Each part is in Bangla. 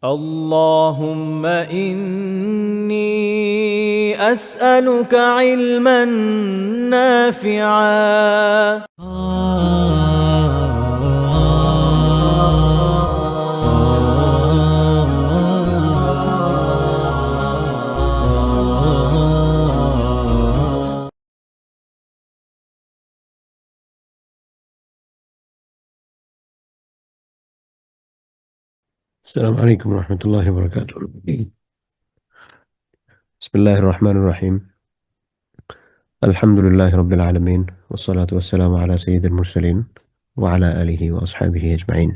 اللهم إني أسألك علما نافعا. السلام عليكم ورحمة الله وبركاته. بسم الله الرحمن الرحيم. الحمد لله رب العالمين، والصلاة والسلام على سيد المرسلين وعلى آله وأصحابه أجمعين.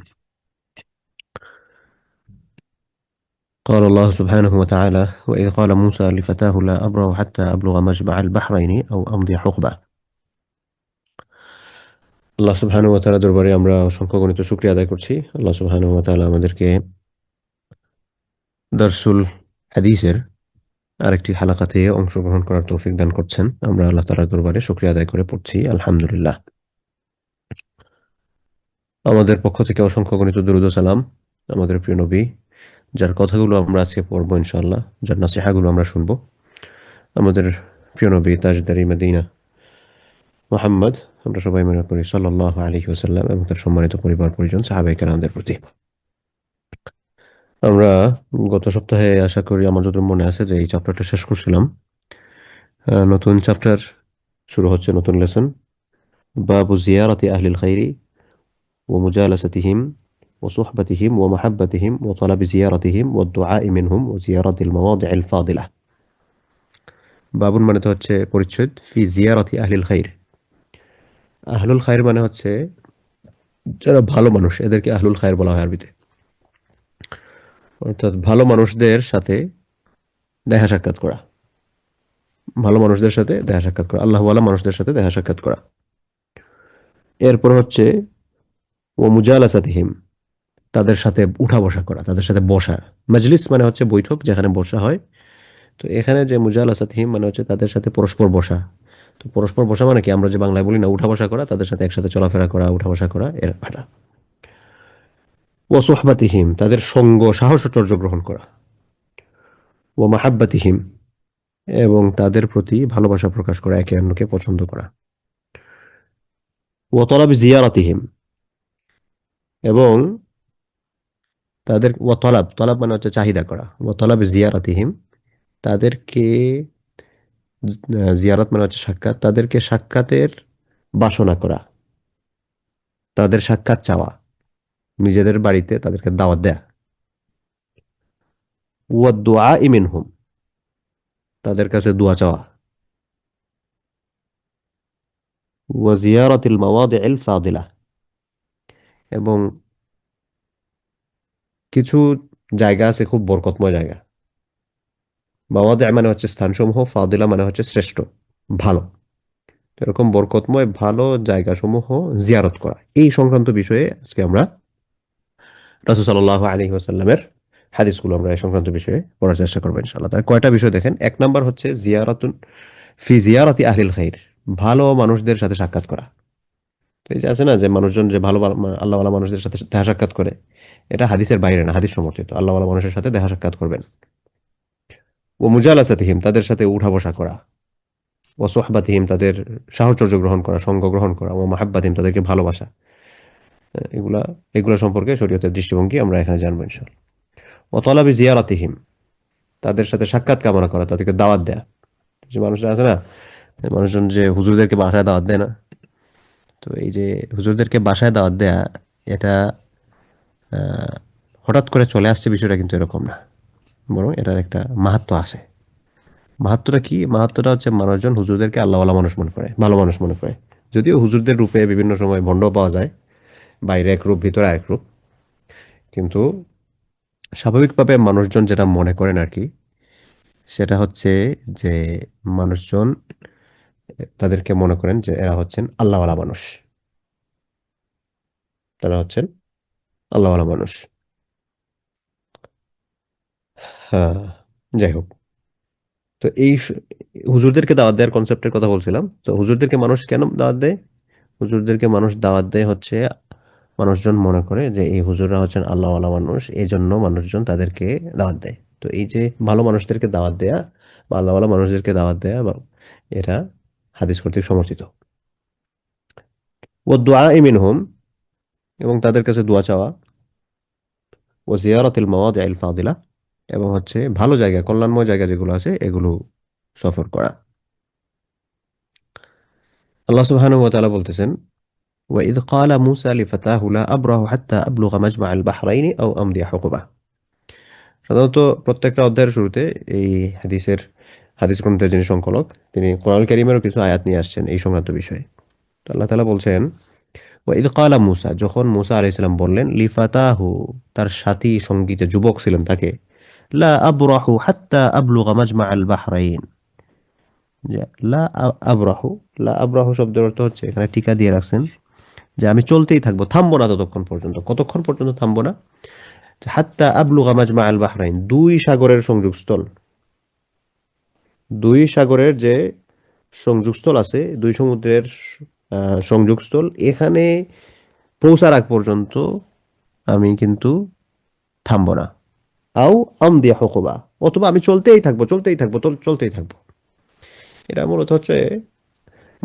قال الله سبحانه وتعالى: وإذ قال موسى لفتاه لا أبرح حتى أبلغ مجمع البحرين أو أمضي حقبة. আল্লাহ সুবহানাহু ওয়া তাআলা দরবারে আমরা অসংখ্য গণিত শুকরিয়া আদায় করছি। আল্লাহ সুবহানাহু ওয়া তাআলা আমাদেরকে দারসুল হাদিসের আরেকটি হালাকাতে অংশগ্রহণ করার তৌফিক দান করছেন। আমরা আল্লাহ তাআলার দরবারে শুকরিয়া আদায় করে পড়ছি আলহামদুলিল্লাহ। আমাদের পক্ষ থেকে অসংখ্য গণিত দরুদ ও সালাম আমাদের প্রিয় নবী, যার কথাগুলো আমরা আজকে পড়বো ইনশাআল্লাহ, যার নাসিহাগুলো আমরা শুনবো, আমাদের প্রিয় নবী তাজদারি মদিনা মুহাম্মদ, আমরা সবাই মনে করি সাল্লাল্লাহু আলাইহি ওয়াসাল্লাম, এবং তার সম্মানিত পরিবার পরিজন সাহাবায়ে কেরামদের প্রতি। আমরা গত সপ্তাহে আশা করি আমার যতদূর মনে আছে যে এই চ্যাপ্টারটা শেষ করছিলাম। নতুন চ্যাপ্টার শুরু হচ্ছে, নতুন লেসন, বাবু জিয়ারাতি আহলিল খাইরি ومجالستهم وصحبتهم ومحبتهم وطلب زيارتهم والدعاء منهم وزيارة المواضع الفاضلة. বাবুন মানে তো হচ্ছে পরিচ্ছেদ, ফি জিয়ারাতি আহলিল খাইর। আহলুল খাইর মানে হচ্ছে যারা ভালো মানুষ, এদেরকে আহলুল খাইর বলা হয় আরবিতে। অর্থাৎ ভালো মানুষদের সাথে দেখা সাক্ষাৎ করা, ভালো মানুষদের সাথে দেখা সাক্ষাৎ করা, আল্লাহওয়ালা মানুষদের সাথে দেখা সাক্ষাৎ করা। এরপর হচ্ছে ও মুজালাসাতিহিম, তাদের সাথে উঠা বসা করা, তাদের সাথে বসা। মাজলিস মানে হচ্ছে বৈঠক, যেখানে বসা হয়। তো এখানে যে মুজালাসাতহিম মানে হচ্ছে তাদের সাথে পরস্পর বসা। তো পরস্পর বসা মানে কি, আমরা যে বাংলায় বলি না উঠা বসা করা, তাদের সাথে একসাথে চলাফেরা করা, উঠা বসা করা, এর ভাটা। ও সোহবাতিহিম, তাদের সঙ্গ সাহচর্য গ্রহণ করা। ও মাহাব্বাতিহিম, এবং তাদের প্রতি ভালোবাসা প্রকাশ করা, একে অন্যকে পছন্দ করা। ও তলাবি জিয়ারাতিহিম, এবং তাদের ও তলাব, তলাব মানে হচ্ছে চাহিদা করা। ও তলাবি জিয়ারাতিহিম, তাদেরকে জিয়ারাত মানে হচ্ছে সাক্ষাৎ, তাদেরকে সাক্ষাতের বাসনা করা, তাদের সাক্ষাৎ চাওয়া, নিজেদের বাড়িতে তাদেরকে দাওয়াত দেয়া। ওয়া দোয়া মিনহুম, তাদের কাছে দোয়া চাওয়া। ওয়া জিয়ারাতিল মাওয়াদিউল ফাদিলা, এবং কিছু জায়গা আছে খুব বরকতময় জায়গা। মাওয়াদি মানে হচ্ছে স্থানসমূহ, ফাদিলা মানে হচ্ছে শ্রেষ্ঠ, ভালো। এরকম বরকতময় ভালো জায়গাসমূহ জিয়ারত করা, এই সংক্রান্ত বিষয়ে আজকে আমরা রাসূল সাল্লাল্লাহু আলাইহি ওয়াসাল্লামের হাদিসগুলো আমরা এই সংক্রান্ত বিষয়ে পড়ার চেষ্টা করবো ইনশাআল্লাহ। তার কয়টা বিষয় দেখেন। এক নাম্বার হচ্ছে জিয়ারাতুন ফি জিয়ারাতি আহলিল খাইর, ভালো মানুষদের সাথে সাক্ষাৎ করা। তো এই যে আছে না যে মানুষজন যে ভালো আল্লাহওয়ালা মানুষদের সাথে দেখা সাক্ষাৎ করে, এটা হাদিসের বাইরে না, হাদিস সমর্থিত। আল্লাহওয়ালা মানুষের সাথে দেখা সাক্ষাৎ করবেন। ও মুজালাসাতিহিম, তাদের সাথে উঠা বসা করা। ও সোহবাতিহিম, তাদের সাহচর্য গ্রহণ করা, সঙ্গ গ্রহণ করা। ও মাহাব্বাতিহিম, তাদেরকে ভালোবাসা। এগুলা এগুলা সম্পর্কে শরীয়তের দৃষ্টিভঙ্গি আমরা এখানে জানবো ইনশাআল্লাহ। ও তলাবি জিয়ারাতিহিম, তাদের সাথে সাক্ষাৎ কামনা করা, তাদেরকে দাওয়াত দেয়া। যে মানুষরা আছে না, মানুষজন যে হুজুরদেরকে বাসায় দাওয়াত দেয় না, তো এই যে হুজুরদেরকে বাসায় দাওয়াত দেয়া, এটা আহ, হঠাৎ করে চলে আসছে বিষয়টা কিন্তু এরকম না, বরং এটার একটা মাহাত্ম্য আছে। মাহাত্ম্যটা কি? মাহাত্ম্যটা হচ্ছে মানুষজন হুজুরদেরকে আল্লাহওয়ালা মানুষ মনে করে, ভালো মানুষ মনে করে। যদিও হুজুরদের রূপে বিভিন্ন সময় ভণ্ড পাওয়া যায়, বাইরে এক রূপ ভিতরে আরেক রূপ, কিন্তু স্বাভাবিকভাবে মানুষজন যেটা মনে করেন আর কি, সেটা হচ্ছে যে মানুষজন তাদেরকে মনে করেন যে এরা হচ্ছেন আল্লাহওয়ালা মানুষ, তারা হচ্ছেন আল্লাহওয়ালা মানুষ। হ্যাঁ, যাই হোক। তো এই হুজুরদেরকে দাওয়াত দেওয়ার কনসেপ্টের কথা বলছিলাম। তো হুজুরদেরকে মানুষ কেন দাওয়াত দেয়? হুজুরদেরকে মানুষ দাওয়াত দেয় হচ্ছে মানুষজন মনে করে যে এই হুজুররা হচ্ছেন আল্লাহওয়ালা মানুষ, এই জন্য মানুষজন তাদেরকে দাওয়াত দেয়। তো এই যে ভালো মানুষদেরকে দাওয়াত দেয়া বা আল্লাহওয়ালা মানুষদেরকে দাওয়াত দেয়া বা এটা হাদিস কর্তৃক সমর্থিত। ও দোয়া মিনহুম, এবং তাদের কাছে দোয়া চাওয়া। ও জিয়ারাতিল মাওয়াদিল ফাদিলা, এবং হচ্ছে ভালো জায়গা, কল্যাণময় জায়গা যেগুলো আছে এগুলো সফর করা। আল্লাহ সুবহানাহু ওয়া তাআলা বলতেছেন, ওয়া ইয ক্বালা মূসা লিফাতাহু লা আবরাহু হাত্তা আবলুগা মাজমাআল বাহরাইনি আও আমদিয়া হুকুবা। সাধারণত প্রত্যেকটা অধ্যায়ের শুরুতে এই হাদিস গ্রন্থের যিনি সংকলক, তিনি কোরআন কারীমেরও কিছু আয়াত নিয়ে আসছেন এই সংক্রান্ত বিষয়ে। তো আল্লাহ তাআলা বলছেন, ওয়া ইয ক্বালা মূসা, যখন মূসা আলাইহিস সালাম বললেন, লিফাতাহু, তার সাথী সঙ্গী যে যুবক ছিলেন তাকে, লা আবরাহু হাত্তা আবলুগা মাজমাআল বাহরাইন, যে আবরাহু, লা আবরাহু শব্দের অর্থ হচ্ছে, এখানে টিকা দিয়ে রাখছেন যে আমি চলতেই থাকবো, থামবো না ততক্ষণ পর্যন্ত। কতক্ষণ পর্যন্ত থামবো না? যে হাত্তা আবলুগা মাজমা আল বাহরাইন, দুই সাগরের সংযোগস্থল, দুই সাগরের যে সংযোগস্থল আছে, দুই সমুদ্রের সংযোগস্থল, এখানে পৌঁছার আগ পর্যন্ত আমি কিন্তু থামবো না। আও আম দিয়া হকবা, অথবা আমি চলতেই থাকবো, চলতেই থাকবো, চলতেই থাকবো। এটা মূলত হচ্ছে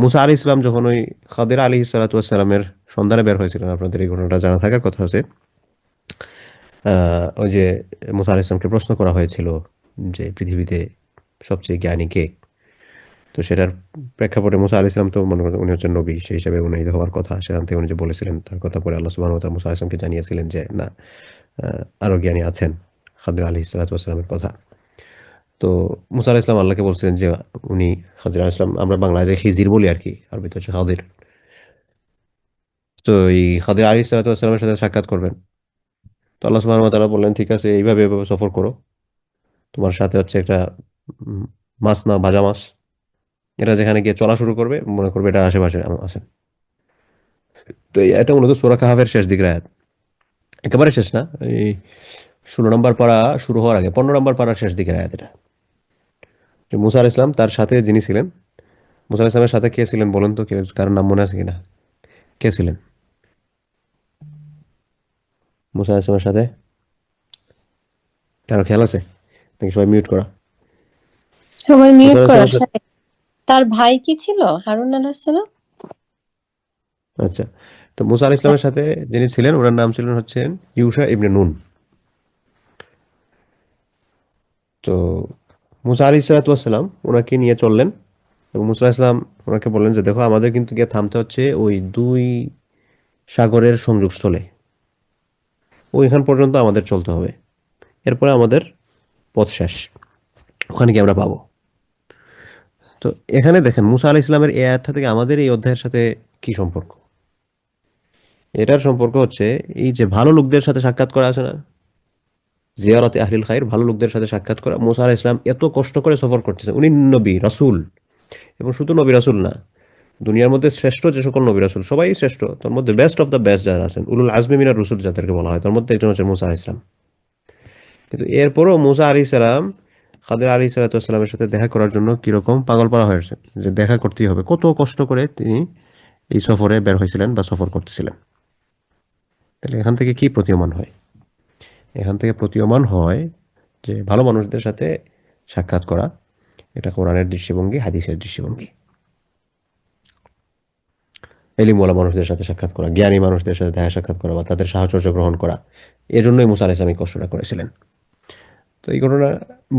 মুসা আলী ইসলাম যখন ওই খাদির আলী সালাতামের সন্ধানে বের হয়েছিলেন, আপনাদের এই ঘটনাটা জানা থাকার কথা আছে। ওই যে মুসা আলাইহিস সালামকে প্রশ্ন করা হয়েছিল যে পৃথিবীতে সবচেয়ে জ্ঞানী কে। তো সেটার প্রেক্ষাপটে মুসা আলাইহিস সালাম তো মনে করেন উনি হচ্ছেন নবী, সেই হিসাবে উনি হওয়ার কথা। সেখান থেকে উনি যে বলেছিলেন, তার কথা পরে আল্লাহ সুবহানাহু ওয়া তাআলা মুসা আলাইহিস সালামকে জানিয়েছিলেন যে না, আরো জ্ঞানী আছেন, খাদির আলাইহিস সালাতু ওয়াস সালামের কথা। তো মুসা আলাইহিস সালাম আল্লাহকে বলছিলেন যে উনি খাদির আলাইহিস সালাম, আমরা বাংলায় যে খিজির বলি আর কি, আরবিতে হচ্ছে খাদির। তো এই খাদির আলাইহিস সালাতু ওয়াস সালামের সাথে সাক্ষাৎ করবেন। তো আল্লাহ সুবহানাহু ওয়া তাআলা বললেন, ঠিক আছে, এইভাবে এভাবে সফর করো। তোমার সাথে হচ্ছে একটা উম, মাছ, না ভাজা মাছ, এটা যেখানে গিয়ে চলা শুরু করবে মনে করবে এটা আশেপাশে আছে। তো এটা মূলত সূরা কাহাফের শেষ দিকের আয়াত, একেবারে শেষ না, এই 16 নম্বর পারা শুরু হওয়ার আগে 15 নম্বর পারার শেষ দিকের আয়াত এটা। যে মুসা আলাইহিস সালাম তার সাথে যিনি ছিলেন, মুসা আলাইহিস সালামের সাথে কে ছিলেন বলেন তো, কারোর নাম মনে আছে কিনা? কে ছিলেন মুসা আলাইহিস সালামের সাথে? কারো খেয়াল আছে নাকি সবাই মিউট করা? সবাই মুসা মিউট আলাইহিস করা। সালামের সাথে, তার ভাই কি ছিল? হারুন আলাইহিস সালাম। আচ্ছা, তো মুসা আলাইহিস সালামের সাথে যিনি ছিলেন ওনার নাম ছিলেন হচ্ছেন ইউশা ইবনে নুন। তো মুসা আলাইহিস সালাতু ওয়াস সালাম ওনাকে নিয়ে চললেন, এবং মুসা আলাইহিস সালাম ওনাকে বললেন যে দেখো, আমাদের কিন্তু গিয়ে থামতে হচ্ছে ওই দুই সাগরের সংযোগস্থলে, ওইখান পর্যন্ত আমাদের চলতে হবে, এরপরে আমাদের পথ শেষ, ওখানে কি আমরা পাবো? তো এখানে দেখেন মুসা আলাইহিস সালামের এই আয়াতটা থেকে আমাদের এই অধ্যায়ের সাথে কি সম্পর্ক? এটার সম্পর্ক হচ্ছে এই যে ভালো লোকদের সাথে সাক্ষাৎ করা আছে না, জিয়ারতে আহলিল খাইর, ভালো লোকদের সাথে সাক্ষাৎ করা। মুসা আলাইহিস সালাম এত কষ্ট করে সফর করতেছেন, উনি নবী রাসূল, এবং শুধু নবী রাসূল না, দুনিয়ার মধ্যে শ্রেষ্ঠ যে সকল নবী রাসূল সবাই শ্রেষ্ঠ, তার মধ্যে বেস্ট অফ দ্য বেস্ট যারা আছেন, উলুল আজমি মিনার রসুল যাদেরকে বলা হয়, তার মধ্যে একজন হচ্ছে মুসা আলাইহিস সালাম। কিন্তু এরপরও মুসা আলাইহিস সালাম খাদির আলাইহিস সালামের সাথে দেখা করার জন্য কিরকম পাগল পারা হয়েছে, যে দেখা করতেই হবে। কত কষ্ট করে তিনি এই সফরে বের হয়েছিলেন বা সফর করতেছিলেন। তাহলে এখান থেকে কি প্রতীয়মান হয়? এখান থেকে প্রতীয়মান হয় যে ভালো মানুষদের সাথে সাক্ষাৎ করা এটা কোরআনের দৃষ্টিভঙ্গি, হাদিসের দৃষ্টিভঙ্গি। এলিমওয়ালা মানুষদের সাথে সাক্ষাৎ করা, জ্ঞানী মানুষদের সাথে দেখা সাক্ষাৎ করা বা তাদের সাহচর্য গ্রহণ করা, এজন্যই মুসা আলাইহিস সালাম এই কষ্টটা করেছিলেন। তো এই ঘটনা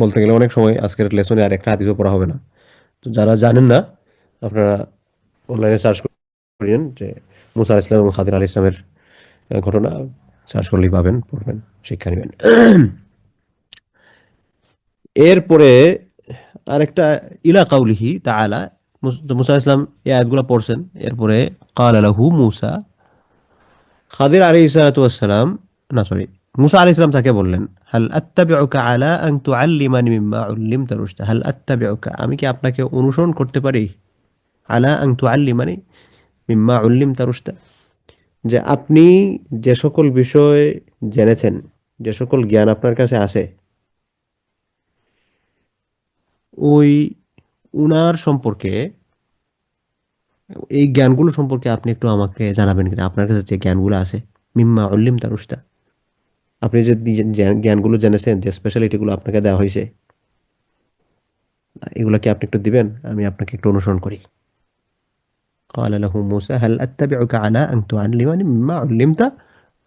বলতে গেলে অনেক সময় আজকের লেসনে আর একটা হাদিসও পড়া হবে না। তো যারা জানেন না, আপনারা অনলাইনে সার্চ করেন যে মুসা আলাইহিস সালাম এবং খাদির আলাইহিস সালামের ঘটনা, সার্চ করলেই পাবেন, পড়বেন, শিক্ষা নেবেন। এরপরে আরেকটা, ইলা কাউলিহি তাআলা, মুসা আলাইহিস সালাম এই আয়াতগুলো পড়ছেন। এরপরে ক্বালা লাহু মূসা, খাদির আলাইহিস সালাতু ওয়াস সালাম, না সরি, মুসা আলাইহিস সালাম তাকে বললেন, হাল আত্তাবিউকা আলা আন তুআল্লিমানি মিম্মা উল্লিমতা রুশদা, হাল আত্তাবিউকা, আমি কি আপনাকে অনুসরণ করতে পারি, আলা আন তুআল্লিমানি মিম্মা উল্লিমতা রুশদা, যে আপনি যে সকল বিষয় জেনেছেন, যে সকল জ্ঞান আপনার কাছে আছে, ওই উনার সম্পর্কে, এই জ্ঞানগুলো সম্পর্কে আপনি একটু আমাকে জানাবেন কিনা, আপনার কাছে যে জ্ঞানগুলো আছে। মিম্মা উল্লিমতা রুশদা, আপনি যে জ্ঞানগুলো জেনেছেন, যে স্পেশালিটিগুলো আপনাকে দেওয়া হয়েছে, এগুলো কি আপনি একটু দিবেন, আমি আপনাকে একটু অনুসরণ করি। قال له موسى هل أتبعك على أن تعلمني مما علمت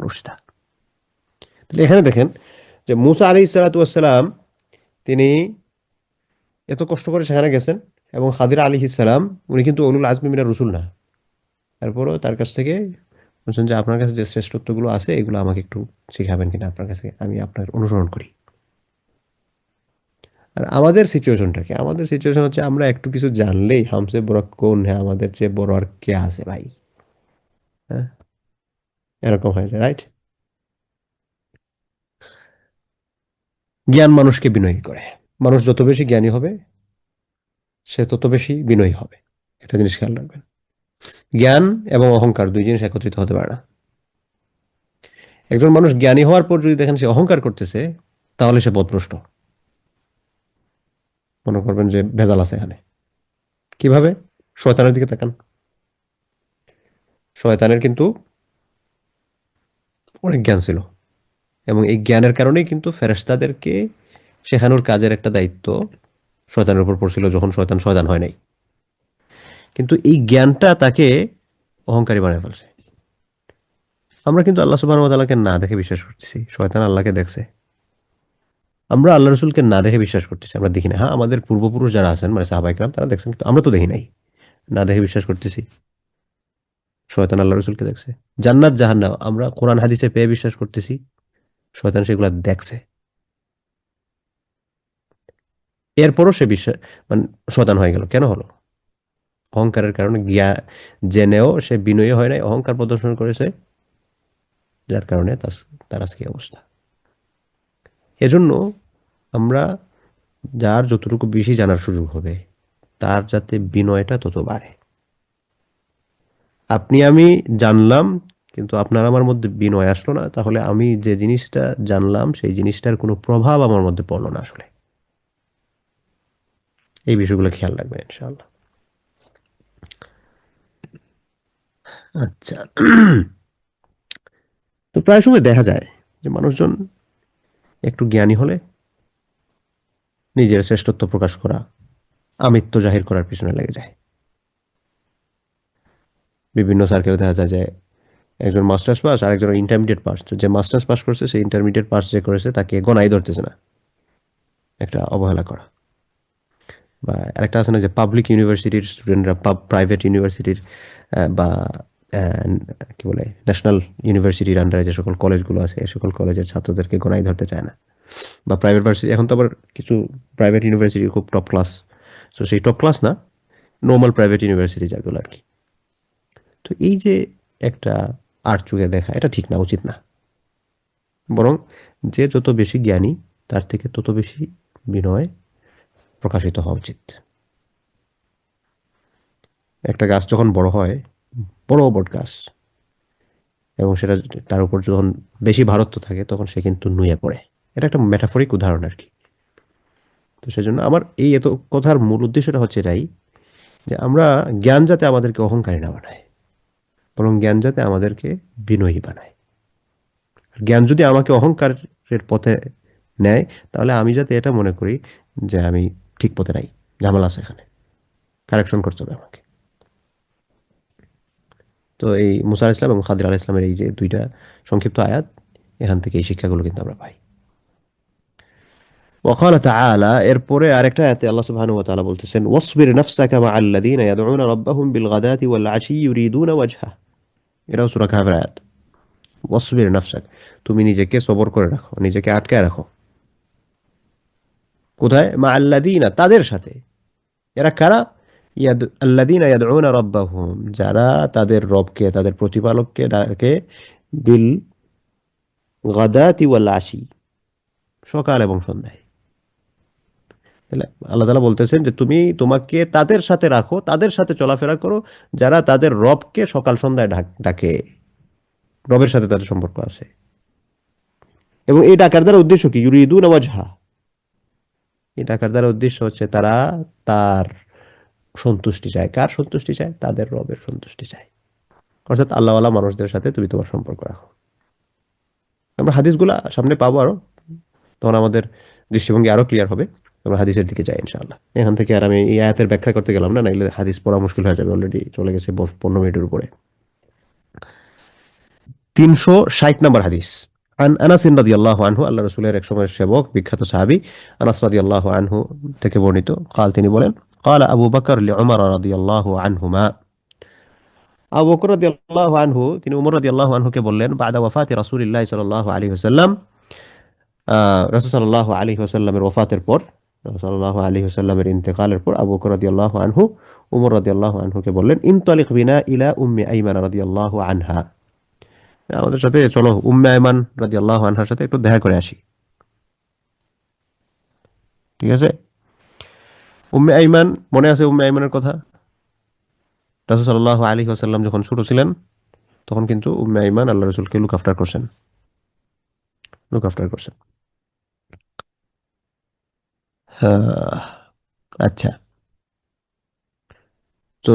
رشدا। তাহলে এখানে দেখেন যে মুসা আলাইহিস সালাতু ওয়াস সালাম তিনি এত কষ্ট করে সেখানে গেছেন, এবং খাদির আলাইহিস সালাম উনি কিন্তু উলুল আজমি মিনার রসুল না, তারপরও তার কাছ থেকে বলছেন যে আপনার কাছে যে শ্রেষ্ঠত্বগুলো আছে এগুলো আমাকে একটু শিখাবেন কিনা, আপনার কাছে আমি আপনার অনুসরণ করি। আর আমাদের সিচুয়েশনটা কি? আমাদের সিচুয়েশন হচ্ছে আমরা একটু কিছু জানলেই হামসে বড় কোন, হ্যাঁ আমাদের চেয়ে বড় আর কে আছে ভাই, হ্যাঁ এরকম হয়েছে, রাইট? জ্ঞান মানুষকে বিনয়ী করে। মানুষ যত বেশি জ্ঞানী হবে সে তত বেশি বিনয়ী হবে, একটা জিনিস খেয়াল রাখবেন। জ্ঞান এবং অহংকার দুই জিনিস একত্রিত হতে পারে না। একজন মানুষ জ্ঞানী হওয়ার পর যদি দেখেন সে অহংকার করতেছে, তাহলে সে পথভ্রষ্ট। মনে করবেন যে ভেজাল আছে এখানে। কিভাবে? শয়তানের দিকে তাকান। শয়তানের কিন্তু অনেক জ্ঞান ছিল, এবং এই জ্ঞানের কারণেই কিন্তু ফেরেশতাদেরকে শেখানোর কাজের একটা দায়িত্ব শয়তানের উপর পড়ছিল, যখন শয়তান শয়তান হয় নাই। কিন্তু এই জ্ঞানটা তাকে অহংকারী বানায় ফেলছে। আমরা কিন্তু আল্লাহ সুবহানাহু ওয়া তাআলাকে না দেখে বিশ্বাস করতেছি, শয়তান আল্লাহকে দেখছে। আমরা আল্লাহ রসুলকে না দেখে বিশ্বাস করতেছি, আমরা দেখি না। হ্যাঁ, আমাদের পূর্বপুরুষ যারা আছেন মানে সাহাবায়ে কেরাম তারা দেখছেন, কিন্তু আমরা তো দেখি নাই, না দেখে বিশ্বাস করতেছি। শয়তান আল্লাহ রসুলকে দেখছে। জান্নাত জাহান্নাম আমরা কোরআন হাদিসে পেয়ে বিশ্বাস করতেছি, শয়তান সেগুলা দেখছে। এরপরও সে বিশ্বাস মানে শয়তান হয়ে গেল। কেন হলো? অহংকারের কারণে। জেনেও সে বিনয়ী হয় নাই, অহংকার প্রদর্শন করেছে, যার কারণে তার আজকে এই অবস্থা। এজন্য আমরা যার যতটুকু বেশি জানার সুযোগ হবে তার যাতে বিনয়টা তত বাড়ে। আপনি আমি জানলাম কিন্তু আপনার আমার মধ্যে বিনয় আসলো না, তাহলে আমি যে জিনিসটা জানলাম সেই জিনিসটার কোনো প্রভাব আমার মধ্যে পড়লো না আসলে। এই বিষয়গুলো খেয়াল রাখবেন ইনশাআল্লাহ। আচ্ছা, তো প্রায় সময় দেখা যায় যে মানুষজন একটু জ্ঞানী হলে নিজের শ্রেষ্ঠত্ব প্রকাশ করা, আমিত্ব জাহির করার পিছনে লেগে যায়। বিভিন্ন সার্কেলে দেখা যায় যে একজন মাস্টার্স পাস আর একজন ইন্টারমিডিয়েট পাস, যে মাস্টার্স পাস করছে সে ইন্টারমিডিয়েট পাস যে করেছে তাকে গণাই ধরতেছে না, একটা অবহেলা করা। বা আরেকটা আছে না যে পাবলিক ইউনিভার্সিটির স্টুডেন্টরা প্রাইভেট ইউনিভার্সিটির বা আহ, কি বলে ন্যাশনাল ইউনিভার্সিটির আন্ডারে যে সকল কলেজগুলো আছে এই সকল কলেজের ছাত্রদেরকে গণাই ধরতে চায় না। বা প্রাইভেট ভার্সিটি, এখন তো আবার কিছু প্রাইভেট ইউনিভার্সিটি খুব টপ ক্লাস, সো সেই টপ ক্লাস না, নর্মাল প্রাইভেট ইউনিভার্সিটি যেগুলো আর কি। তো এই যে একটা আট চোখে দেখা, এটা ঠিক না, উচিত না। বরং যে যত বেশি জ্ঞানী তার থেকে তত বেশি বিনয় প্রকাশিত হওয়া উচিত। একটা গাছ যখন বড় হয়, বড় বট গাছ, এবং সেটা তার উপর যখন বেশি ভারত্ব থাকে তখন সে কিন্তু নুয়ে পড়ে। এটা একটা মেটাফরিক উদাহরণ আর কি। তো সেজন্য আমার এই এত কথার মূল উদ্দেশ্যটা হচ্ছে এটাই, যে আমরা জ্ঞান যাতে আমাদেরকে অহংকারী না বানায়, বরং জ্ঞান যাতে আমাদেরকে বিনয়ী বানায়। আর জ্ঞান যদি আমাকে অহংকারের পথে নেয়, তাহলে আমি যাতে এটা মনে করি যে আমি ঠিক পথে নাই, ঝামেলা আছে এখানে, কারেকশন করতে হবে আমাকে। তো এই মুসা আলাইহিস সালাম এবং খাদির আলাইহিস সালামের এই যে দুইটা সংক্ষিপ্ত আয়াত, এখান থেকে এই শিক্ষাগুলো কিন্তু আমরা পাই। وقال تعالى এরপরে আরেকটা আয়াতে আল্লাহ সুবহানাহু ওয়া তাআলা বলতেছেন ওয়াসবির নাফসাকা মা'আল্লাযীনা ইয়াদউনা রাব্বাহুম বিল গাদাতি ওয়াল আশি ইউরিদুনা ওয়াজহা। এটাও সূরা কাহফের আয়াত। ওয়াসবির নাফসাক, তুমি নিজেকে সবর করে রাখো, নিজেকে আটকায় রাখো। কোথায়? মা'আল্লাযীনা, তাদের সাথে। এরা কারা? আল্লাযীনা ইয়াদউনা রাব্বাহুম, যারা তাদের রবকে, তাদের প্রতিপালককে ডাকে, বিল গাদাতি ওয়াল আশি, সকাল এবং সন্ধ্যায়। তাহলে আল্লাহ তাআলা বলতেছেন যে তুমি তোমাকে তাদের সাথে রাখো, তাদের সাথে চলাফেরা করো যারা তাদের রবকে সকাল সন্ধ্যায় ডাকে, রবের সাথে তাদের সম্পর্ক আছে। এবং এই ডাকার দ্বারা উদ্দেশ্য কি? ইউরিদুনা ওয়াজহা, এই ডাকার দ্বারা উদ্দেশ্য হচ্ছে তারা তার সন্তুষ্টি চায়। কার সন্তুষ্টি চায়? তাদের রবের সন্তুষ্টি চায়। অর্থাৎ আল্লাহওয়ালা মানুষদের সাথে তুমি তোমার সম্পর্ক রাখো। আমরা হাদিসগুলা সামনে পাবো আরো, তখন আমাদের দৃষ্টিভঙ্গি আরো ক্লিয়ার হবে। আমরা হাদিসের দিকে যাই ইনশাআল্লাহ। এখান থেকে আর আমি এই আয়াতের ব্যাখ্যা করতে গেলাম না, নাইলে হাদিস পড়া মুশকিল হয়ে যাবে, অলরেডি চলে গেছে 15 মিনিটের উপরে। 360 নম্বর হাদিস। আন আনাস রাদিয়াল্লাহু আনহু, আল্লাহ রাসূলের এক সময়ের সেবক বিখ্যাত সাহাবী আনাস রাদিয়াল্লাহু আনহু থেকে বর্ণিত, قال, তিনি বলেন, قال আবু বকর লিউমর রাদিয়াল্লাহু আনহুমা, আবু বকর রাদিয়াল্লাহু আনহু তিনি উমর রাদিয়াল্লাহু আনহুকে বললেন, বাদা ওয়াফাতি রাসূলিল্লাহি সাল্লাল্লাহু আলাইহি ওয়াসাল্লাম, রাসূল সাল্লাল্লাহু আলাইহি ওয়াসাল্লামের ওয়াফাতের পর, রাসূল সাল্লাল্লাহু আলাইহি ওয়াসাল্লামের ইন্তেকালের পর আবু বকর রাদিয়াল্লাহু আনহু উমর রাদিয়াল্লাহু আনহুকে বললেন, ইনতালিক বিনা ইলা উম্মি আইমান রাদিয়াল্লাহু আনহা, আমাদের সাথে চলো উম্মে আইমান রাদিয়াল্লাহু আনহার সাথে একটু দেখা করে আসি। ঠিক আছে, উম্মে আইমান, মনে আছে উম্মে আইমানের কথা? রাসূল সাল্লাল্লাহু আলাইহি ওয়াসাল্লাম যখন ছোট ছিলেন তখন কিন্তু উম্মে আইমান আল্লাহ রাসূলকে লুক আফটার করছেন, লুক আফটার করছেন। হ্যাঁ, আচ্ছা। তো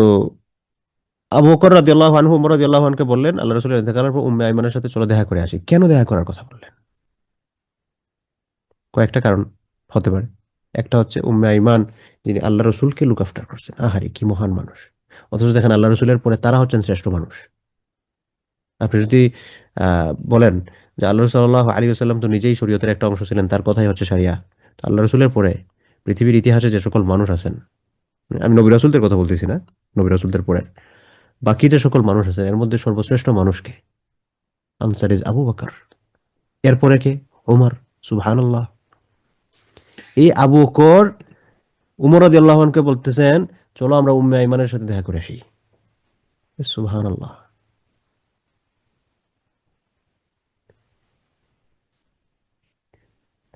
আবু বকর রাদিয়াল্লাহু আনহু উমর রাদিয়াল্লাহু আনহুকে বললেন, আল্লাহ রাসূলের ইন্তেকালের পর উম্মে আইমানের সাথে চলো দেখা করে আসি। কেন দেখা করার কথা বললেন? কয়েকটা কারণ হতে পারে। একটা হচ্ছে উম্মে আইমান যিনি আল্লাহ রাসূলকে লুক আফটার করছেন, আহারে কি মহান মানুষ! অথচ দেখেন আল্লাহ রাসূলের পরে তারা হচ্ছেন শ্রেষ্ঠ মানুষ। আপনি যদি বলেন যে আল্লাহ রাসূল সাল্লাল্লাহু আলাইহি ওয়াসাল্লাম তো নিজেই শরীয়তের একটা অংশ ছিলেন, তার কথাই হচ্ছে শরিয়া। তো আল্লাহ রাসূলের পরে পৃথিবীর ইতিহাসে যে সকল মানুষ আছেন, আমি নবী রাসূলদের কথা বলতেছি না, নবী রাসূলদের পরে বাকি যে সকল মানুষ আছেন এর মধ্যে সর্বশ্রেষ্ঠ মানুষকে, আনসার ইজ আবু বকর। এরপরে কে? ওমর। সুবহানাল্লাহ। এই আবু বকর উমর রাদিয়াল্লাহু আনহুকে বলতেছেন, চলো আমরা উম্মে আইমানের সাথে দেখা করে আসি। সুবহানাল্লাহ।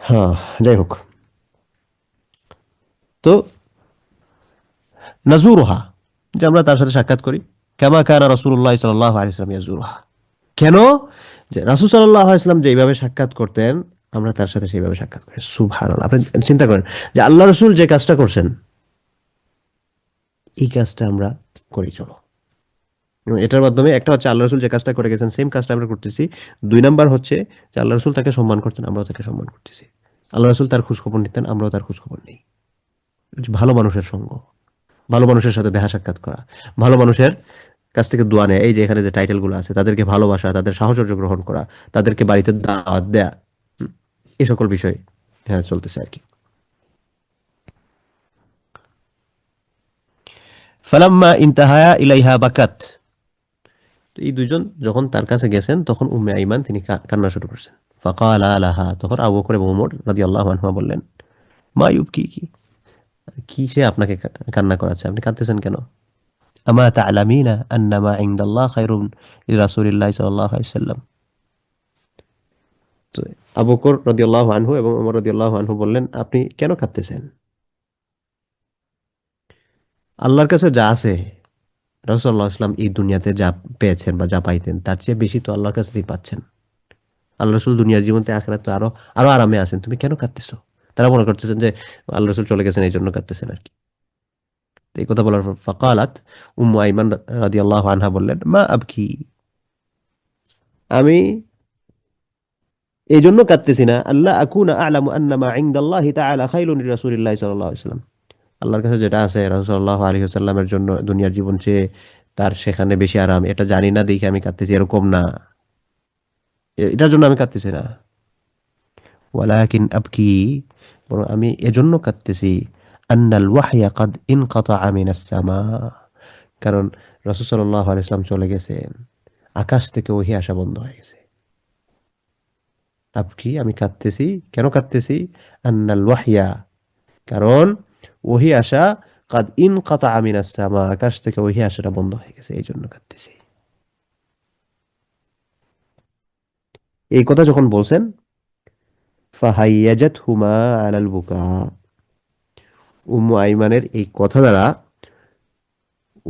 হ্যাঁ, যাই হোক, তো নাজুরুহা, যে আমরা তার সাথে সাক্ষাৎ করি, কামা কানা রাসূলুল্লাহ সাল্লাল্লাহু আলাইহি ওয়াসাল্লাম ইয়াজুরুহা। কেন? যে রাসূল সাল্লাল্লাহু আলাইহি ওয়াসাল্লাম যেভাবে সাক্ষাৎ করতেন আমরা তার সাথে সেইভাবে সাক্ষাৎ করি। সুবহানাল্লাহ। আপনি চিন্তা করেন যে আল্লাহ রাসূল যে কাজটা করছেন এই কাজটা আমরা করি, চলো। এবং এটার মাধ্যমে একটা হচ্ছে আল্লাহ রাসূল যে কাজটা করে গেছেন সেম কাজটা আমরা করতেছি। 2 নাম্বার হচ্ছে যে আল্লাহ রাসূল তাকে সম্মান করতেন, আমরাও তাকে সম্মান করতেছি। আল্লাহ রাসূল তার খোঁজখবর নিতেন, আমরাও তার খোঁজখবর নেই। ভালো মানুষের সঙ্গ, ভালো মানুষের সাথে দেখা সাক্ষাৎ করা, ভালো মানুষের কাছ থেকে দোয়া নেয়, এই যে এখানে যে টাইটেলগুলো আছে তাদেরকে ভালোবাসা, তাদের সাহচর্য গ্রহণ করা, তাদেরকে বাড়িতে দাওয়াত দেয়া, এই সকল বিষয় হ্যাঁ চলতেছে আর কি। ফালাম্মা ইনতাহায়া ইলাইহা বাকাত, তো এই দুইজন যখন তার কাছে গেছেন তখন উম্মে আইমান তিনি কান্না শুরু করছেন। ফাকালা লাহা, তখন আবু বকর এবং ওমর রাদিয়াল্লাহু আনহুমা বললেন, মা ইউবকি, কি কি সে আপনাকে কান্না করাচ্ছে, আপনি কাঁদতেছেন কেন? আমা তা'লামিনা আন্নামা ইনদাল্লাহ খায়রুন লিরাসূলিল্লাহি সাল্লাল্লাহু আলাইহি ওয়াসাল্লাম। তো আবু বকর রাদিয়াল্লাহু আনহু এবং ওমর রাদিয়াল্লাহু আনহু বললেন, আপনি কেন কাঁদতেছেন? আল্লাহর কাছে যা আছে, রাসূলুল্লাহ সাল্লাল্লাহু আলাইহি ওয়াসাল্লাম এই দুনিয়াতে যা পেয়েছেন বা যা পাইতেন তার চেয়ে বেশি তো আল্লাহর কাছ থেকেই পাচ্ছেন। আল্লাহ রাসূল দুনিয়ার জীবনতে আখিরাতে তো আরো আরো আরামে আছেন, তুমি কেন কাঁদতেছো? তারা মনে করতেছেন যে আল্লাহ রাসূল চলে গেছেন এই জন্য কাঁদতেছেন আর কি। তো এই কথা বলার পর ফাকালাত, উম্মু আইমান রাদিয়াল্লাহু আনহা বললেন, মা আবকি, আমি এই জন্য কাঁদতেছি না, আল্লাহ আকুনা আ'লামু আন্নামা ইনদাল্লাহি তাআলা খায়রুন লিরাসূলিল্লাহি সাল্লাল্লাহু আলাইহি ওয়াসাল্লাম, আল্লাহর কাছে যেটা আছে রাসূল সাল্লাল্লাহু আলাইহি ওয়াসাল্লামের জন্য দুনিয়ার জীবন চেয়ে তার সেখানে বেশি আরাম, এটা জানি না দেখে আমি কাঁদতেছি, এরকম না, এটার জন্য আমি কাঁদতেছি না। ওয়ালাকিন আবকি, বরং আমি এজন্য কাঁদতেছি, আন্নাল ওয়াহয়া কাদ ইনকাতাআ মিনাস সামা, কারণ রাসূল সাল্লাল্লাহু আলাইহি ওয়াসাল্লাম চলে গেছেন, আকাশ থেকে ওহী আসা বন্ধ হয়ে গেছে। আবকি, আমি কাঁদতেছি, কেন কাঁদতেছি? আন্নাল ওয়াহয়া, কারণ ওহী আসা কাদ ইনকাতাআ মিনাস সামা, আকাশ থেকে ওহী আসাটা বন্ধ হয়ে গেছে, এই জন্য কাঁদতেছি। এই কথা যখন বলছেন, ফাহাইয়াজাতহুমা আলাল বুকা, উম্মু আইমানের এই কথা দ্বারা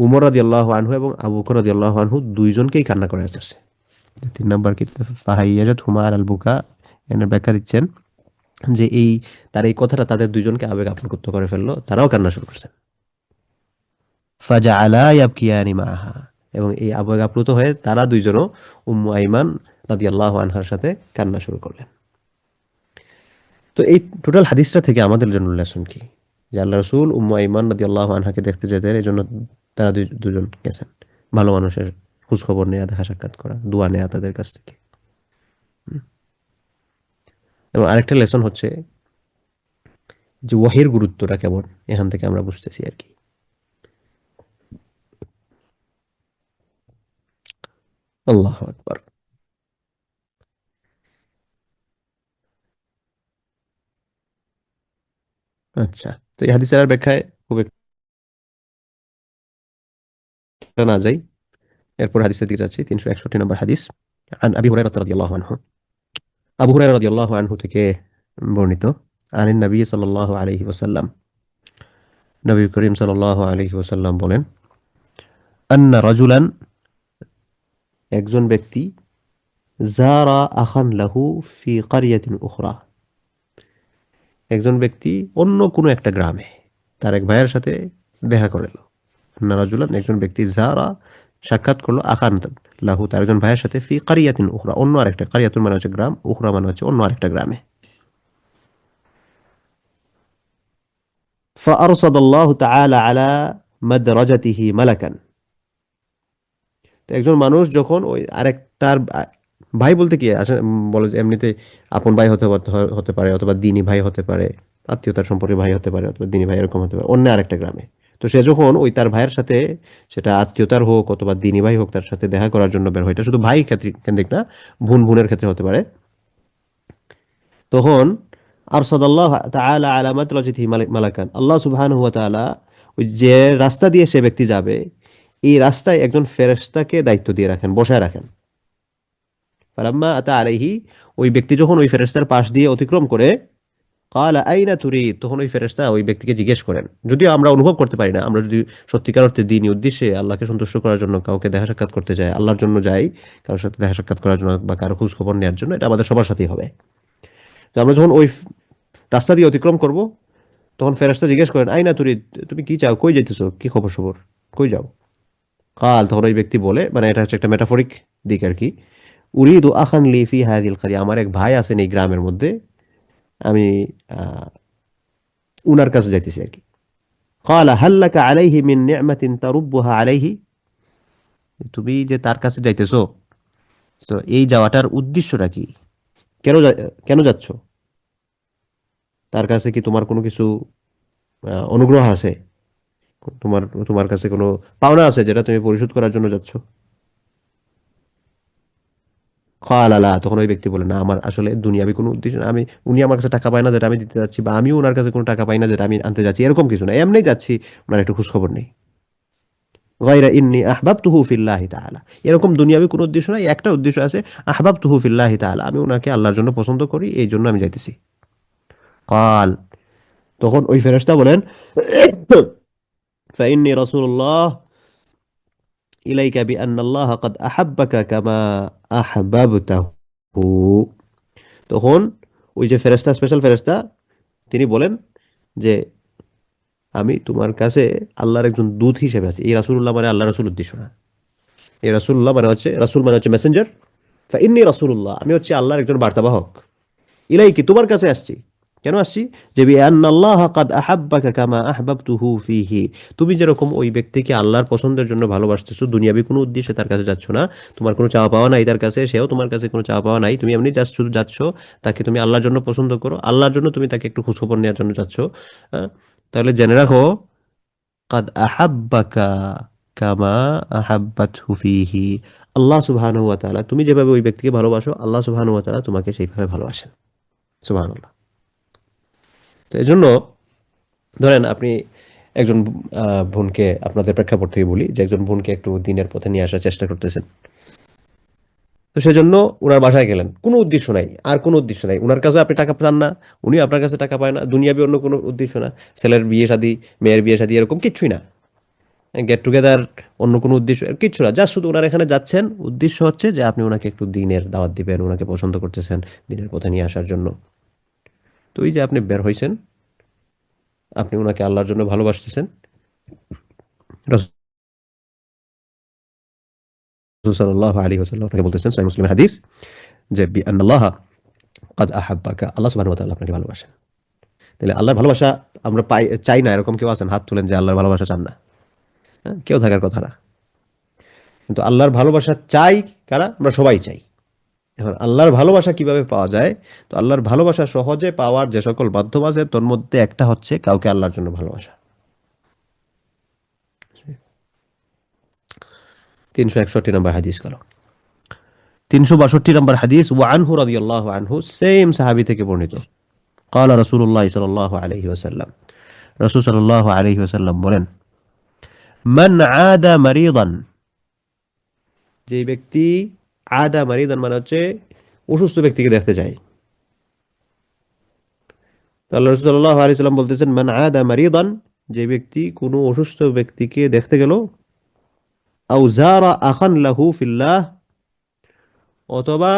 উমর রাদিয়াল্লাহু আনহু এবং আবু বকর রাদিয়াল্লাহু আনহু দুইজনকেই কান্না করে আসছে। 3 নাম্বার কি, ফাহাইয়াজাতহুমা আলাল বুকা, এর ব্যাখ্যা দিচ্ছেন যে এই তার এই কথাটা তাদের দুইজনকে আবেগ আপ্লুত করে ফেললো, তারাও কান্না শুরু করছেন। ফাজাআলা ইয়াবকিয়ানি মাহা, এবং এই আবেগ আপ্লুত হয়ে তারা দুইজনও উম্মু আইমান রাদিয়াল্লাহু আনহার সাথে কান্না শুরু করলেন। তো এই টোটাল হাদিসটা থেকে আমাদের জন্য লেসন কি? যে আল্লাহ রসুল উম্মু আইমান রাদিয়াল্লাহু আনহাকে দেখতে যেতেন, এই জন্য তারা দুজন গেছেন ভালো মানুষের খোঁজ খবর নেওয়া, দেখা সাক্ষাৎ করা, দোয়া নেওয়া তাদের কাছ থেকে। এবং আরেকটা লেসন হচ্ছে যে ওয়াহির গুরুত্বটা কেমন, এখান থেকে আমরা বুঝতেছি আর কি। আল্লাহ আকবার। আচ্ছা, তো এই হাদিসের আর ব্যাখ্যায় খুব একটা না যাই, এরপর হাদিসের দিকে যাচ্ছি। 361 নম্বর হাদিস। عن أبي هريرة رضي الله عنه, আবু হুরায়রা রাদিয়াল্লাহু আনহু থেকে বর্ণিত। আনিন নবী সাল্লাল্লাহু আলাইহি ওয়াসাল্লাম, নবী করিম সাল্লাল্লাহু আলাইহি ওয়াসাল্লাম বলেন, আন্না রাজুলান, একজন ব্যক্তি, জারা আখান লাহু ফি কারিয়াতিন উখরা, একজন ব্যক্তি অন্য কোনো একটা গ্রামে তার এক ভাইয়ের সাথে দেখা করল। আন্না রাজুলান, একজন ব্যক্তি, জারা সাক্ষাৎ করলো, আখান লাহু তার একজন ভাইয়ের সাথে, ফি কারিয়াতিন উখরা অন্য আরেকটা, কারিয়াতুন মানে হচ্ছে গ্রাম, উখরা মানে হচ্ছে অন্য আরেকটা গ্রামে। فأرصد الله تعالى على مدرجته ملكا, তো একজন মানুষ যখন ওই আরেক তার ভাই বলতে কি আসলে বলে যে এমনিতে আপন ভাই হতে পারে, অথবা দিনী ভাই হতে পারে, আত্মীয়তার সম্পর্কে ভাই হতে পারে, অথবা দিনী ভাই এরকম হতে পারে অন্য আরেকটা গ্রামে। তো সে যখন ওই তার ভাইয়ের সাথে, সেটা আত্মীয়তার হোক অথবা দিনী ভাই হোক, তার সাথে দেখা করার জন্য বের হয়, এটা শুধু ভাই ক্ষেত্রে কেন্দ্রিক না, বোনের ক্ষেত্রে হতে পারে। তখন আরসাদাল্লাহ তাআলা আলা মাদরাজিহি মালাকান, আল্লাহ সুবহানাহু ওয়া তাআলা ওই যে রাস্তা দিয়ে সে ব্যক্তি যাবে, এই রাস্তায় একজন ফেরেশতাকে দায়িত্ব দিয়ে রাখেন, বসায় রাখেন। ফালাম্মা আতা আলাইহি, ওই ব্যক্তি যখন ওই ফেরেশতার পাশ দিয়ে অতিক্রম করে, ক্বালা আইনা তুরিদ, তখন ওই ফেরেশতা ওই ব্যক্তিকে জিজ্ঞেস করেন, যদিও আমরা অনুভব করতে পারি না, আমরা যদি সত্যিকার অর্থে দ্বীনি উদ্দেশ্যে আল্লাহকে সন্তুষ্ট করার জন্য কাউকে দেখা সাক্ষাৎ করতে যাই, আল্লাহর জন্য যাই, কারোর সাথে দেখা সাক্ষাৎ করার জন্য বা কারো খোঁজ খবর নেওয়ার জন্য, এটা আমাদের সবার সাথেই হবে। তো আমরা যখন ওই রাস্তা দিয়ে অতিক্রম করব, তখন ফেরেশতা জিজ্ঞেস করেন, আইনা তুরিদ, তুমি কি চাও, কই যাইতেছো, কি খবর সবর, কই যাও? কাল, তখন ওই ব্যক্তি বলে, মানে এটা হচ্ছে একটা মেটাফরিক দিক আর কি, উরিদু আখান লি ফি হাযিল কারিয়া, আমার এক ভাই আছেন এই গ্রামের মধ্যে, আমি আহ, উনার কাছে যাইতেছি আর কি। ক্বালা হাল লাকা আলাইহি মিন নি'মাতিন তারুব্বুহা আলাইহি, তুমি যে তার কাছে যাইতেছো, তো এই যাওয়াটার উদ্দেশ্যটা কি, কেন কেন যাচ্ছ? তার কাছে কি তোমার কোনো কিছু অনুগ্রহ আছে, তোমার তোমার কাছে কোনো পাওনা আছে যেটা তুমি পরিশোধ করার জন্য যাচ্ছ? ক্বালা লা, তখন ওই ব্যক্তি বলে, না, আমার আসলে দুনিয়াবি কোনো উদ্দেশ্য না, উনি আমার কাছে টাকা পায় না যেটা আমি দিতে যাচ্ছি, বা আমিও ওনার কাছে কোনো টাকা পাই না যেটা আমি আনতে যাচ্ছি, এরকম কিছু না, এমনি যাচ্ছি, ওনার একটু খোঁজ খবর নেই। গায়রা ইন্নী আহবাবতুহু ফিল্লাহি তাআলা, এরকম দুনিয়াবি কোনো উদ্দেশ্য নাই, একটা উদ্দেশ্য আছে, আহবাবতুহু ফিল্লাহি তাআলা, আমি ওনাকে আল্লাহর জন্য পছন্দ করি, এই জন্য আমি যাইতেছি। কাল, তখন ওই ফেরেশতা বলেন, ফাইন্নী রাসূলুল্লাহ ইলাইকা বিআন্নাল্লাহ ক্বাদ আহাব্বাকা কামা আহবাবতাহু, তখন ওই যে ফেরেশতা, স্পেশাল ফেরেশতা, তিনি বলেন যে আমি তোমার কাছে আল্লাহর একজন দূত হিসেবে আছি। এই রাসূলুল্লাহ মানে আল্লাহ রাসূল উদ্দেশ্য না, এই রাসূলুল্লাহ মানে হচ্ছে, রাসূল মানে হচ্ছে মেসেঞ্জার। ফাইন্নী রাসূলুল্লাহ, আমি হচ্ছে আল্লাহর একজন বার্তাবাহক। ইলাইকি, তোমার কাছে আসছি। কেন আসছি? যে বিআন্নাল্লাহ ক্বাদ আহাব্বাকা কামা আহবাবতুহু ফীহি, তুমি যেরকম ওই ব্যক্তিকে আল্লাহর পছন্দের জন্য ভালোবাসতেছো, দুনিয়াবি কোনো উদ্দেশ্যে তার কাছে যাচ্ছ না, তোমার কোনো চাওয়া পাওয়া নাই তার কাছে, সেও তোমার কাছে কোনো চাওয়া পাওয়া নাই, তুমি এমনি জাস্ট শুধু যাচ্ছ, তাকে তুমি আল্লাহর জন্য পছন্দ করো, আল্লাহর জন্য তুমি তাকে একটু খোঁজখবর নেওয়ার জন্য যাচ্ছ। হ্যাঁ? তাহলে জেনে রাখো, কাদ আহাব্বাকা কামা আহাব্বাতহু ফীহি, আল্লাহ সুবহানাহু ওয়া তাআলা, তুমি যেভাবে ওই ব্যক্তিকে ভালোবাসো, আল্লাহ সুবহানাহু ওয়া তাআলা তোমাকে সেইভাবে ভালোবাসেন। সুবহানাল্লাহ। তো এই জন্য ধরেন আপনি একজন বোনকে, আপনাদের প্রেক্ষাপট থেকে বলি, যে একজন বোনকে একটু দিনের পথে নিয়ে আসার চেষ্টা করতেছেন, তো সেজন্য উনার বাসায় গেলেন, কোনো উদ্দেশ্য নাই, আর কোনো উদ্দেশ্য নাই, উনার কাছে আপনি টাকা পান না, উনি আপনার কাছে টাকা পায় না, দুনিয়াবি অন্য কোনো উদ্দেশ্য না, ছেলের বিয়ে শাদী, মেয়ের বিয়ে শাদী, এরকম কিচ্ছুই না, গেট টুগেদার, অন্য কোনো উদ্দেশ্য কিচ্ছু না, জাস্ট শুধু ওনার এখানে যাচ্ছেন, উদ্দেশ্য হচ্ছে যে আপনি ওনাকে একটু দিনের দাওয়াত দিবেন, ওনাকে পছন্দ করতেছেন, দিনের পথে নিয়ে আসার জন্য। তো এই যে আপনি বের হয়েছেন, আপনি ওনাকে আল্লাহর জন্য ভালোবাসতেছেন, রাসূল সাল্লাল্লাহু আলাইহি ওয়াসাল্লাম আপনাকে বলতেছেন, সহিহ মুসলিমের হাদিস, যে বিআন্নাল্লাহ কাদ আহাব্বাকা, আল্লাহ সুবহানাহু ওয়া তাআলা আপনাকে ভালোবাসেন। তাহলে আল্লাহর ভালোবাসা আমরা চাই না, এরকম কেউ আছেন? হাত তুলেন যে আল্লাহর ভালোবাসা চান না। হ্যাঁ, কেউ থাকার কথা না। কিন্তু আল্লাহর ভালোবাসা চাই কারা? আমরা সবাই চাই। এখন আল্লাহর ভালোবাসা কিভাবে পাওয়া যায়? তো আল্লাহর ভালোবাসা সহজে পাওয়ার যে সকল মাধ্যম আছে তোর মধ্যে একটা হচ্ছে কাউকে আল্লাহর জন্য ভালোবাসা। 361 নম্বর হাদিস গেল। 362 নম্বর হাদিস, ওয়া আনহু রাদিয়াল্লাহু আনহু, সেম সাহাবী থেকে বর্ণিত। قال رسول الله صلى الله عليه وسلم, রাসূল সাল্লাল্লাহু আলাইহি ওয়াসাল্লাম বলেন, মান আদা মারিদান, যে ব্যক্তি, আদা মারিদান মানে হচ্ছে অসুস্থ ব্যক্তিকে দেখতে যায়। তো আল্লাহ রাসূল সাল্লাল্লাহু আলাইহি ওয়াসাল্লাম বলতেছেন, মান আদা মারিদান, যে ব্যক্তি কোনো অসুস্থ ব্যক্তিকে দেখতে গেল, আও যারা আখান লাহু ফিল্লাহ, অথবা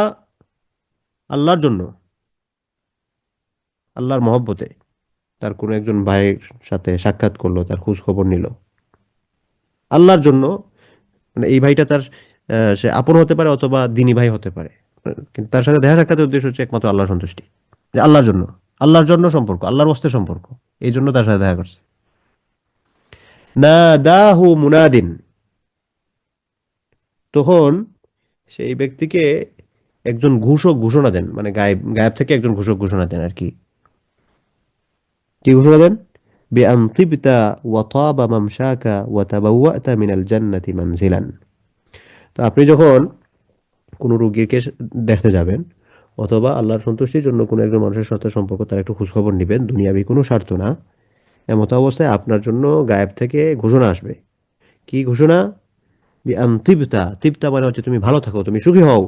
আল্লাহর জন্য, আল্লাহর মহব্বতে তার কোনো একজন ভাইয়ের সাথে সাক্ষাৎ করলো, তার খোঁজ খবর নিল আল্লাহর জন্য, মানে এই ভাইটা তার সে আপন হতে পারে অথবা দিনী ভাই হতে পারে, কিন্তু তার সাথে দেখা সাক্ষাতের উদ্দেশ্য হচ্ছে একমাত্র আল্লাহর সন্তুষ্টি, যে আল্লাহর জন্য সম্পর্ক, আল্লাহর ওয়াস্তে সম্পর্ক, এই জন্য তার সাথে দেখা করছে। নাদাহু মুনাদিন, তখন সেই ব্যক্তিকে একজন ঘোষক ঘোষণা দেন, মানে গায়েব গায়েব থেকে একজন ঘোষক ঘোষণা দেন আর কি। কি ঘোষণা দেন? বিআন তিবতা ওয়া তাবা মামশাকা ওয়া তাবাওয়াতা মিনাল জান্নাতি মানজিলান। তো আপনি যখন কোনো রোগীকে দেখতে যাবেন অথবা আল্লাহর সন্তুষ্টির জন্য কোনো একজন মানুষের সাথে সম্পর্ক, তার একটু খোঁজখবর নেবেন, দুনিয়াবি কোনো স্বার্থ না, এমত অবস্থায় আপনার জন্য গায়েব থেকে ঘোষণা আসবে। কি ঘোষণা? বিআন তিবতা, তিবতা মানে হচ্ছে তুমি ভালো থাকো, তুমি সুখী হও,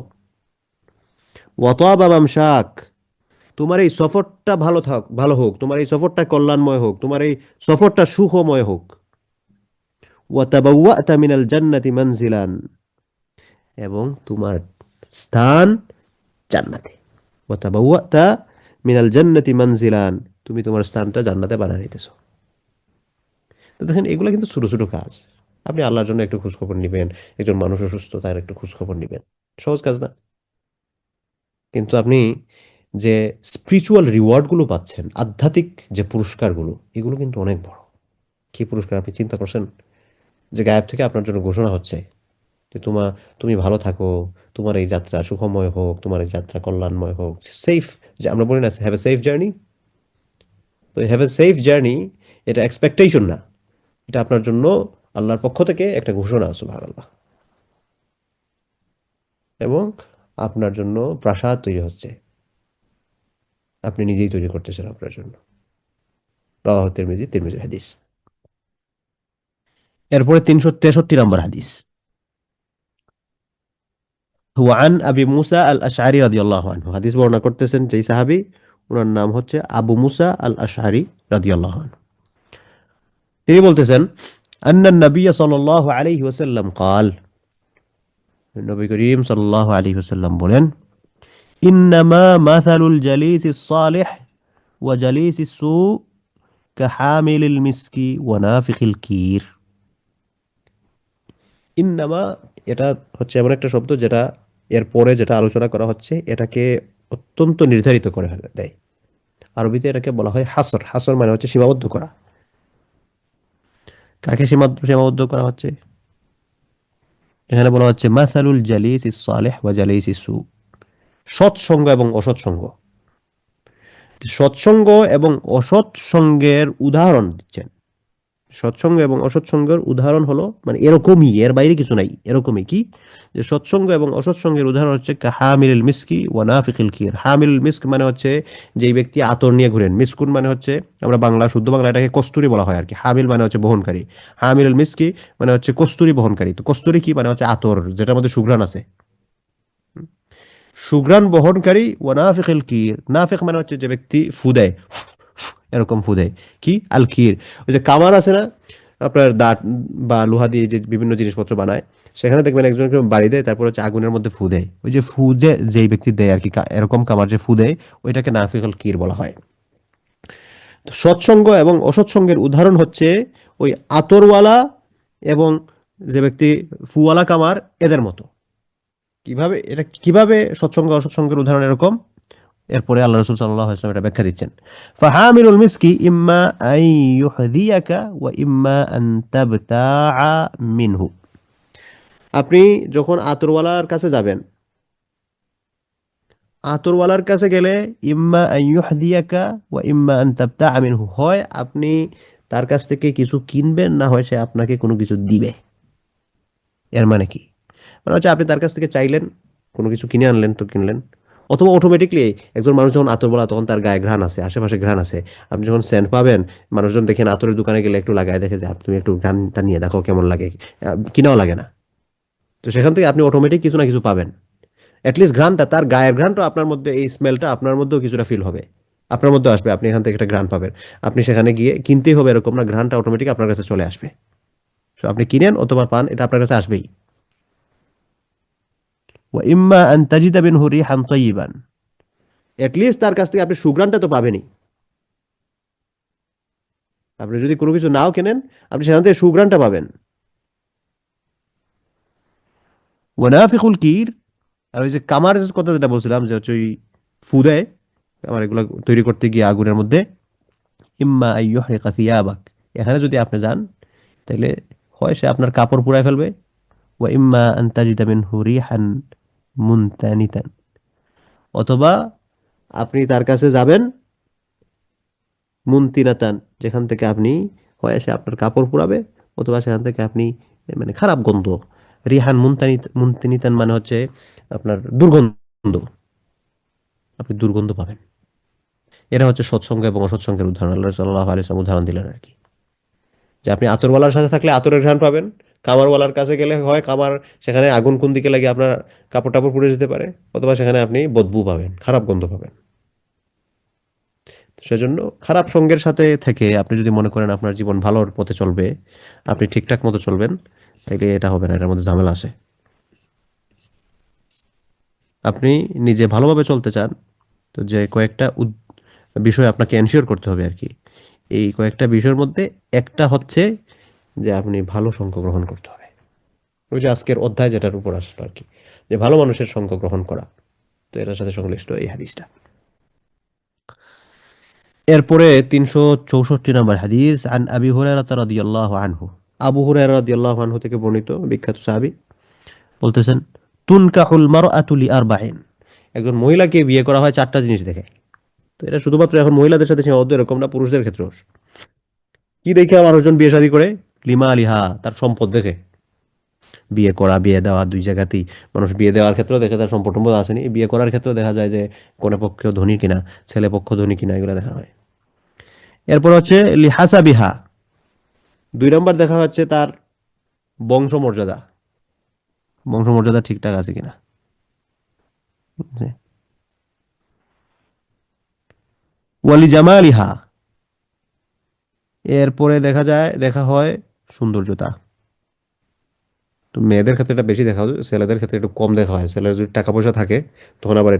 ওয়া তাবা মামশাক, তোমার এই সফরটা ভালো হোক, তোমার এই সফরটা কল্যাণময় হোক, তোমার এই সফরটা সুখময় হোক, ওয়া তাবাওয়াতা মিনাল জান্নাতি মানজিলান, এবং তোমার স্থান জান্নাতে, ওয়া তাবাওয়াতা মিনাল জান্নাতি মানজিলান, তুমি তোমার স্থানটা জান্নাতে বানিয়ে নিতেছো। তো দেখেন, এগুলো কিন্তু ছোট ছোট কাজ। আপনি আল্লাহর জন্য একটু খোঁজ খবর নিবেন, একজন মানুষ অসুস্থ, তার একটু খোঁজ খবর নিবেন, সহজ কাজ না? কিন্তু আপনি যে স্পিরিচুয়াল রিওয়ার্ডগুলো পাচ্ছেন, আধ্যাত্মিক যে পুরস্কারগুলো, এগুলো কিন্তু অনেক বড়। কি পুরস্কার আপনি চিন্তা করছেন? যে গায়েব থেকে আপনার জন্য ঘোষণা হচ্ছে যে তুমি ভালো থাকো, তোমার এই যাত্রা সুখময় হোক, তোমার এই যাত্রা কল্যাণময় হোক, সেফ, যে আমরা বলি না হ্যাভ এ সেফ জার্নি। তো হ্যাভ এ সেফ জার্নি, এটা এক্সপেকটেশন না, এটা আপনার জন্য আল্লাহর পক্ষ থেকে একটা ঘোষণা, সুবহানাল্লাহ। এবং আপনার জন্য প্রাসাদ তৈরি হচ্ছে, আপনি নিজেই তৈরি করতেছেন আপনার জন্য। রাওয়াহু তিরমিজি, তিরমিজির হাদিস। এরপরে 363 নম্বর হাদিস, ওয়ান আবি মুসা আল আশআরি রাদিয়াল্লাহু আনহু, হাদিস বর্ণনা করতেছেন যেই সাহাবী, ওনার নাম হচ্ছে আবু মুসা আল আশআরি রাদিয়াল্লাহু আনহু। তিনি বলতেছেন, আন্নান নবী সাল্লাল্লাহু আলাইহি ওয়াসাল্লাম قال, নবী করিম সাল্লাল্লাহু আলাইহি ওয়াসাল্লাম বলেন, ইন্নামা মাসালুল জালিসিস সালিহ ওয়া জালিসিস সু কাহামিলিল মিসকি ওয়া নাফিখিল কির। ইন্নামা, এটা হচ্ছে এমন একটা শব্দ যেটা এর পরে যেটা আলোচনা করা হচ্ছে এটাকে অত্যন্ত নির্ধারিত করে দেয়। আরবিতে এটাকে বলা হয় হাসর। হাসর মানে হচ্ছে সীমাবদ্ধ করা। কাকে সীমাবদ্ধ করা হচ্ছে? এখানে বলা হচ্ছে মাসালুল জালিস ইস সালেহ ওয়া জালিস ইস সু, সৎসঙ্গ এবং অসৎসঙ্গ। সৎসঙ্গ এবং অসৎসঙ্গের উদাহরণ দিচ্ছেন। সৎসঙ্গ এবং অসৎসঙ্গের উদাহরণ হলো, মানে এরকমই, এর বাইরে কিছু নাই, এরকমই কি, যে সৎসঙ্গ এবং অসৎসঙ্গের উদাহরণ হচ্ছে হামিলুল মিসকি ওয়া নাফিখিল কির। হামিলুল মিস্ক মানে হচ্ছে যেই ব্যক্তি আতর নিয়ে ঘুরেন। মিসকুন মানে হচ্ছে, আমরা বাংলা শুদ্ধ বাংলা এটাকে কস্তুরি বলা হয় আর কি। হামিল মানে হচ্ছে বহনকারী, হামিলুল মিসকি মানে হচ্ছে কস্তুরি বহনকারী। তো কস্তুরি কি মানে হচ্ছে আতর, যেটার মধ্যে সুঘ্রাণ আছে, সুঘ্রাণ বহনকারী। ওয়া নাফিখিল কির, নাফিখ মানে হচ্ছে যে ব্যক্তি ফু দেয়, এরকম ফু দেয়। কি আল কির, ওই যে কামার আছে না আপনার, দাঁত বা লোহা দিয়ে যে বিভিন্ন জিনিসপত্র বানায়, সেখানে দেখবেন একজনকে বাড়ি দেয়, তারপর হচ্ছে আগুনের মধ্যে ফু দেয়। ওই যে ফু যে যেই ব্যক্তি দেয় আর কি, এরকম কামার যে ফু দেয়, ওইটাকে নাফিকুল কির বলা হয়। তো সৎসঙ্গ এবং অসৎসঙ্গের উদাহরণ হচ্ছে ওই আতরওয়ালা এবং যে ব্যক্তি ফুওয়ালা কামার, এদের মতো। কিভাবে সৎসঙ্গ অসৎসঙ্গের উদাহরণ এরকম? এরপরে আল্লাহ রাসূল সাল্লাল্লাহু আলাইহি ওয়াসাল্লাম এটা ব্যাখ্যা দিচ্ছেন। ফাহামিলুল মিসকি ইম্মা আন ইউহদিয়াকা ওয়া ইম্মা আন তাবতাআ মিনহু। আপনি যখন আতরওয়ালার কাছে যাবেন, আতরওয়ালার কাছে গেলে ইম্মা আন ইউহদিয়াকা ওয়া ইম্মা আন তাবতাআ মিনহু, হয় আপনি তার কাছ থেকে কিছু কিনবেন, না হয় সে আপনাকে কোনো কিছু দিবে। এর মানে কি? মানে হচ্ছে আপনি তার কাছ থেকে চাইলেন, কোনো কিছু কিনে আনলেন তো কিনলেন, অথবা অটোমেটিকলি একজন মানুষ যখন আতর বলা তখন তার গায়ে ঘ্রাণ আছে, আশেপাশে ঘ্রাণ আছে, আপনি যখন সেন্ট পাবেন, মানুষজন দেখেন আতরের দোকানে গেলে একটু লাগায় দেখে যে তুমি একটু ঘ্রাণটা নিয়ে দেখো কেমন লাগে, কিনাও লাগে না, তো সেখান থেকে আপনি অটোমেটিক কিছু না কিছু পাবেন। অ্যাটলিস্ট ঘ্রাণটা, তার গায়ের ঘ্রাণটা আপনার মধ্যে, এই স্মেলটা আপনার মধ্যেও কিছুটা ফিল হবে, আপনার মধ্যে আসবে, আপনি এখান থেকে একটা ঘ্রাণ পাবেন। আপনি সেখানে গিয়ে কিনতেই হবে এরকম না, ঘ্রাণটা অটোমেটিক আপনার কাছে চলে আসবে। সো আপনি কিনেন অথবা পান, এটা আপনার কাছে আসবেই। ওয়া ইম্মা আন তাজিদা মিনহু রিহান তাইয়িবান, অ্যাটলিস্ট তার কাছ থেকে আপনি সুঘ্রাণটা তো পাবেনই। আপনি যদি কোনো কিছু নাও কেনেন, আপনি সেখান থেকে সুঘ্রাণটা পাবেন। ওয়া নাফিকুল কির, আর ওই যে কামারের কথা যেটা বলছিলাম, যে হচ্ছে ওই ফু দেয়, কামার এগুলো তৈরি করতে গিয়ে আগুনের মধ্যে, ইম্মা আন ইউহরিকা থিয়াবাক, এখানে যদি আপনি যান তাহলে হয় সে আপনার কাপড় পুড়ায় ফেলবে, ওয়া ইম্মা আন তাজিদা মিনহু রিহান মুনতানিতান, অথবা আপনি তার কাছে যাবেন মুনতিনাতান, যেখান থেকে আপনি, হয় সে আপনার কাপড় পুরাবে, অথবা সেখান থেকে আপনি মানে খারাপ গন্ধ, রিহান মুনতিনিতান মানে হচ্ছে আপনার দুর্গন্ধ, আপনি দুর্গন্ধ পাবেন। এটা হচ্ছে সৎসঙ্গ এবং অসৎসঙ্গের উদাহরণ, আল্লাহ সাল্লাল্লাহু আলাইহি ওয়াসাল্লাম উদাহরণ দিলেন আর কি। যে আপনি আতরওয়ালার সাথে থাকলে আতরের ঘ্রাণ পাবেন, কামারওয়ালার কাছে গেলে হয় কামার, সেখানে আগুন কোন দিকে লাগে আপনার কাপড় টাপড় পুড়ে যেতে পারে, অথবা সেখানে আপনি বদবু পাবেন, খারাপ গন্ধ পাবেন। সেজন্য খারাপ সঙ্গের সাথে থেকে আপনি যদি মনে করেন আপনার জীবন ভালোর পথে চলবে, আপনি ঠিকঠাক মতো চলবেন, তাইলে এটা হবে না, এটার মধ্যে ঝামেলা আছে। আপনি নিজে ভালোভাবে চলতে চান, তো যে কয়েকটা বিষয় আপনাকে এনশিওর করতে হবে আর কি। এই কয়েকটা বিষয়ের মধ্যে একটা হচ্ছে যে আপনি ভালো সঙ্গ গ্রহণ করতে হবে। ওই যে আজকের অধ্যায় যেটার উপর আসলো আর কি, যে ভালো মানুষের সঙ্গ গ্রহণ করা, তো এটার সাথে সংশ্লিষ্ট এই হাদিসটা। এরপরে 364 নম্বর হাদিস, আন আবি হুরায়রা রাদিয়াল্লাহু আনহু, আবু হুরায়রা রাদিয়াল্লাহু আনহু থেকে বর্ণিত, বিখ্যাত সাহাবী, বলতেছেন, তুনকাহুল মারআতু লিআরবাইন, একজন মহিলাকে বিয়ে করা হয় চারটা জিনিস দেখে। তো এটা শুধুমাত্র এখন মহিলাদের সাথে সীমাবদ্ধ এরকম না, পুরুষদের ক্ষেত্রেও। কি দেখে মানুষজন বিয়ে শাদী করে? লিমা আলিহা, তার সম্পদ দেখে। বিয়ে করা বিয়ে দেওয়া দুই জায়গাতেই মানুষ বিয়ে দেওয়ার ক্ষেত্রেও দেখে তার সম্পদ সম্পদ আসেনি, বিয়ে করার ক্ষেত্রেও দেখা যায় যে কোন পক্ষ ধনী কিনা, ছেলে পক্ষ ধনী কিনা, এগুলো দেখা হয়। এরপর হচ্ছে লিহাসাবিহা, 2 নম্বর দেখা হচ্ছে তার বংশমর্যাদা, বংশমর্যাদা ঠিকঠাক আছে কিনা। ওয়ালি জামালিহা, এরপরে দেখা হয় সৌন্দর্যতা। তো মেয়েদের ক্ষেত্রে এটা বেশি দেখা হয়, ছেলেদের ক্ষেত্রে একটু কম দেখা হয়। ছেলের যদি টাকা পয়সা থাকে তখন আবার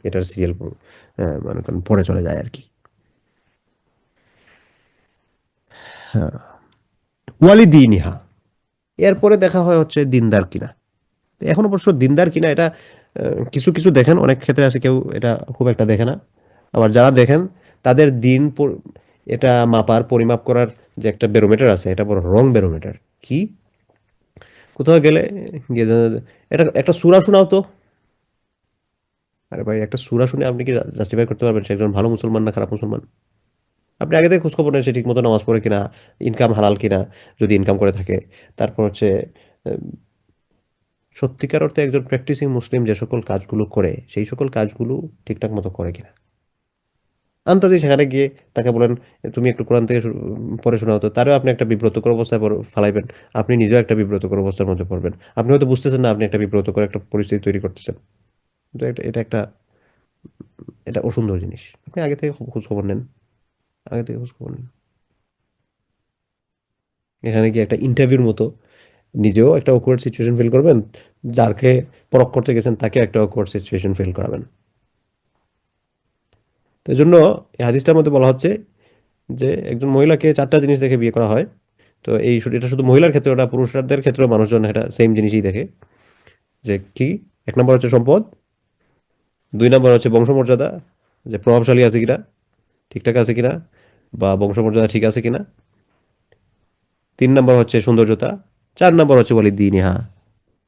এটার সিরিয়াল মানে করেন পরে চলে যায় আর কি। হ্যাঁ, ওয়ালি দিনিহা, এরপরে দেখা হয় হচ্ছে দিনদার কিনা। তো এখন অবশ্য দিনদার কিনা এটা কিছু কিছু দেখেন, অনেক ক্ষেত্রে আছে কেউ এটা খুব একটা দেখে না। আবার যারা দেখেন তাদের এটা মাপার পরিমাপ করার যে একটা ব্যারোমিটার আছে, এটা বড় রং ব্যারোমিটার। কি, কোথাও গেলে গিয়ে এটা একটা সূরা শোনাও তো। আরে ভাই, একটা সূরা শুনে আপনি কি জাস্টিফাই করতে পারবেন সে একজন ভালো মুসলমান না খারাপ মুসলমান? আপনি আগে থেকে খোঁজখবর নেন সে ঠিক মতো নামাজ পড়ে কিনা, ইনকাম হালাল কিনা, যদি ইনকাম করে থাকে। তারপর হচ্ছে আহ, সত্যিকার অর্থে একজন প্র্যাকটিসিং মুসলিম যে সকল কাজগুলো করে, সেই সকল কাজগুলো ঠিকঠাক মতো করে কিনা। আন্তাজি সেখানে গিয়ে তাকে বলেন, তুমি একটু কোরআন থেকে পড়ে শোনাও তো, তারও আপনি একটা বিব্রতকর অবস্থায় ফালাইবেন। আপনি নিজেও একটা বিব্রতকর অবস্থার মধ্যে পড়বেন। আপনি হয়তো বুঝতেছেন না আপনি একটা বিব্রতকর একটা পরিস্থিতি তৈরি করতেছেন। কিন্তু এটা অসুন্দর জিনিস। আপনি আগে থেকে খোঁজ খবর নেন, আগে থেকে খোঁজ খবর নেন। এখানে কি একটা ইন্টারভিউর মতো, নিজেও একটা অকওয়ার্ড সিচুয়েশন ফিল করবেন, যাকে পরখ করতে গেছেন তাকে একটা অকওয়ার্ড সিচুয়েশন ফিল করাবেন। তো এই জন্য এই হাদিসটার মধ্যে বলা হচ্ছে যে একজন মহিলাকে চারটা জিনিস দেখে বিয়ে করা হয়। তো এটা শুধু মহিলার ক্ষেত্রে, ওটা পুরুষদের ক্ষেত্রেও মানুষজন এটা সেম জিনিসই দেখে। যে কি, এক নম্বর হচ্ছে সম্পদ, 2 নম্বর হচ্ছে বংশমর্যাদা, যে প্রভাবশালী আছে কিনা, ঠিকঠাক আছে কিনা, বা বংশমর্যাদা ঠিক আছে কিনা। 3 নম্বর হচ্ছে সৌন্দর্যতা। 4 নম্বর হচ্ছে বলি দিনিহা,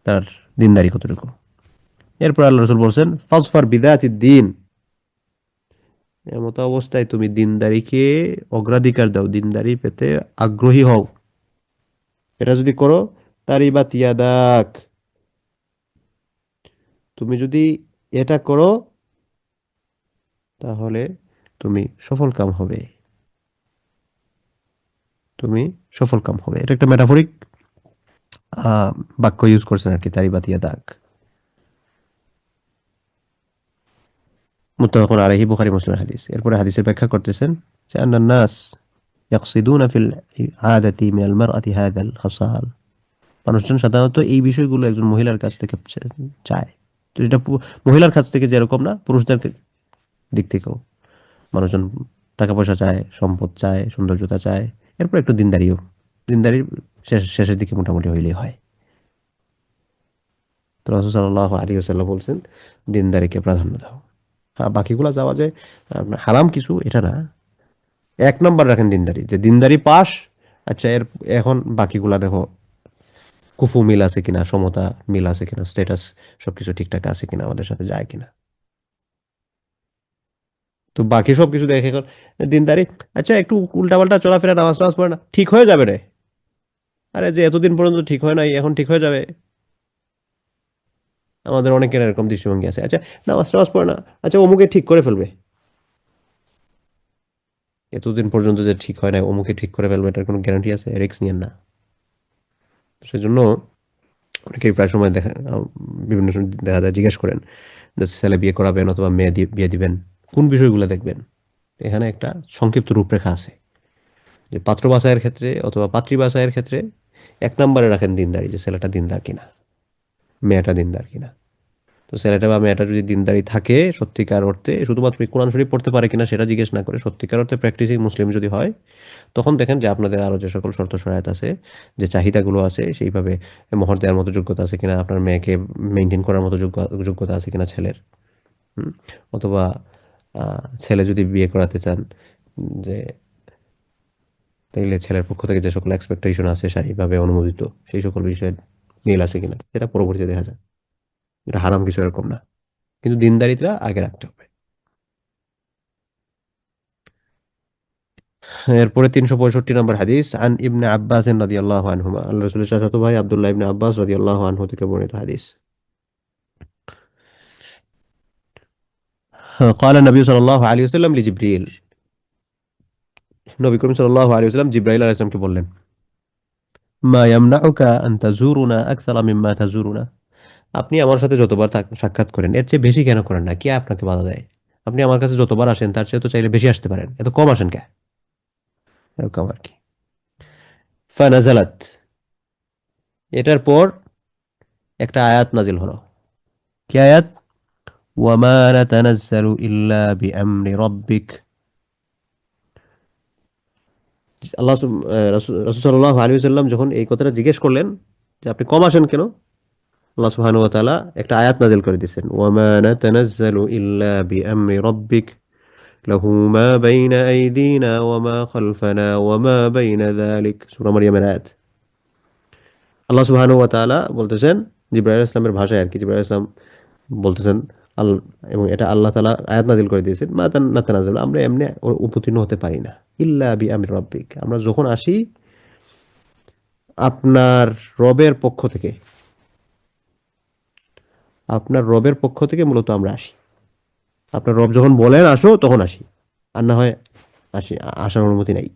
তার দিনদারি কতটুকু। এরপর আল্লাহ রসুল বলছেন ফাজফার বিদাতি দিন, এমত অবস্থায় তুমি দিনদারিকে অগ্রাধিকার দাও, দিনদারি পেতে আগ্রহী হও। এটা যদি করো, তারিবাত ইয়াদাক, তুমি যদি এটা করো তাহলে তুমি সফল কাম হবে, তুমি সফল কাম হবে। এটা একটা মেটাফরিক বাক্য ইউজ করছেন আর কি, তারিবাত ইয়াদাক। মুত্তাফাকুন আলাইহি, বুখারী মুসলিমের হাদিস। এরপরে হাদিসের ব্যাখ্যা করতেছেন যে আন্নান নাস ইয়াকসিদুনা ফিল আদাতি মিনাল মারআতি হাযাল খাসাল, মানুষজন সাধারণত এই বিষয়গুলো একজন মহিলার কাছ থেকে চায়। তো এটা মহিলার কাছ থেকে যেরকম না, পুরুষদের দিক থেকেও মানুষজন টাকা পয়সা চায়, সম্পদ চায়, সৌন্দর্যতা চায়, এরপর একটু দিনদারিও। দিনদারির শেষের দিকে মোটামুটি হইলেই হয়। তো রাসূল সাল্লাল্লাহু আলাইহি ওয়াসাল্লাম বলছেন দিনদারিকে প্রাধান্য দাও। হ্যাঁ, বাকিগুলা যাওয়া যায় হারাম কিছু এটা না, 1 নম্বর রাখেন দিনদারি, যে দিনদারি পাস। আচ্ছা, এখন বাকিগুলা দেখো কুফু মিল আছে কিনা, সমতা মিল আছে কিনা, স্ট্যাটাস সবকিছু ঠিকঠাক আছে কিনা, আমাদের সাথে যায় কিনা। তো বাকি সবকিছু দেখে এখন দিনদারি, আচ্ছা একটু উল্টাপাল্টা চলাফেরা, নামাজ টামাজ পড়ে না, ঠিক হয়ে যাবে রে। আরে যে এতদিন পর্যন্ত ঠিক হয় নাই, এখন ঠিক হয়ে যাবে। আমাদের অনেকের এরকম দৃষ্টিভঙ্গি আছে। আচ্ছা, নামাজ টামাজ পড়ে না, আচ্ছা অমুকে ঠিক করে ফেলবে। এতদিন পর্যন্ত যে ঠিক হয় না, অমুকে ঠিক করে ফেলবে, এটার কোনো গ্যারান্টি আছে? রিস্ক নিয়েন না। সেজন্য অনেকেই প্রায় সময় বিভিন্ন সময় দেখা যায় জিজ্ঞেস করেন যে ছেলে বিয়ে করাবেন অথবা মেয়ে বিয়ে দিবেন, কোন বিষয়গুলো দেখবেন? এখানে একটা সংক্ষিপ্ত রূপরেখা আছে, যে পাত্র বাছাইয়ের ক্ষেত্রে অথবা পাত্রী বাছাইয়ের ক্ষেত্রে 1 নম্বরে রাখেন দিনদারি, যে ছেলেটা দিনদার কিনা, মেয়েটা দিনদার কিনা। তো ছেলেটা বা মেয়েটা যদি দিনদারি থাকে সত্যিকার অর্থে, শুধুমাত্র কোরআন শরীফ পড়তে পারে কিনা সেটা জিজ্ঞেস না করে সত্যিকার অর্থে প্র্যাকটিসিং মুসলিম যদি হয়, তখন দেখেন যে আপনাদের আরও যে সকল শর্ত সহায়তা আছে, যে চাহিদাগুলো আছে, সেইভাবে মোহর দেওয়ার মতো যোগ্যতা আছে কিনা, আপনার মেয়েকে মেনটেন করার মতো যোগ্যতা আছে কিনা ছেলের। হুম, অথবা ছেলে যদি বিয়ে করাতে চান, যে তাইলে ছেলের পক্ষ থেকে যে সকল এক্সপেকটেশন আছে শারীরিকভাবে অনুমোদিত, সেই সকল বিষয়ে মিল আছে কিনা, এটা পরবর্তীতে দেখা যায়। এটা হারাম কিছু এরকম না, কিন্তু দিনদারিতা আগে রাখতে হবে। এরপরে 365 নম্বর হাদিস, আন ইবনে আব্বাস রাদিয়াল্লাহু আনহুমা, আল্লাহ রাসূলের চাচাতো ভাই আব্দুল্লাহ ইবনে আব্বাস রাদিয়াল্লাহু আনহু থেকে বর্ণিত হাদিস। قال النبي صلى الله عليه وسلم لجبريل, নবী করিম সাল্লাল্লাহু আলাইহি ওয়াসাল্লাম জিবরাইল আলাইহিস সালামকে বললেন, মা ইয়ামনাউকা আন তাজুরুনা আকসারা মিম্মা তাজুরুনা, আপনি আমার সাথে যতবার সাক্ষাৎ করেন এর চেয়ে বেশি কেন করেন না? কে আপনাকে বাধা দেয়? আপনি আমার কাছে যতবার আসেন তার চেয়ে তো চাইলে বেশি আসতে পারেন, এত কম আসেন কে? এরকম আর কি। ফানাজালাত, এটার পর একটা আয়াত নাজিল হলো। কি আয়াত? ওয়ামা নাতানাজ্জালু ইল্লা বিআমরি রাব্বিক। আল্লাহ রাসূল সাল্লাল্লাহু আলাইহি ওয়াসাল্লাম যখন এই কথাটা জিজ্ঞেস করলেন যে আপনি কম আসেন কেন, আল্লাহ সুবহানাহু ওয়া তাআলা একটা আয়াত নাজিল করে দিয়েছেন, ওয়ামা নাতানাজ্জালু ইল্লা বিআমরি রাব্বিক লাহু মা বাইনা আইদিনা ওয়া মা খালফানা ওয়া মা বাইনা যালিক, সূরা মারইয়ামের আয়াত। আল্লাহ সুবহানাহু ওয়া তাআলা বলতেছেন, জিবরাইল আলাইহিস সালামের ভাষায় আর কি, জিবরাইল আলাইহিস সালাম বলতেছেন আল, এবং এটা আল্লাহ তাআলা আয়াত নাজিল করে দিয়েছেন, মা নাতানাজ্জালু, আমরা এমনি অবতীর্ণ হতে পারি না, ইল্লা বিআমরি রাব্বিক, আমরা যখন আসি আপনার রবের পক্ষ থেকে, আপনার রবের পক্ষ থেকে মূলত আমরা আসি। আপনার রব যখন বলেন আসো তখন আসি, আর না হয় আসার অনুমতি নাই।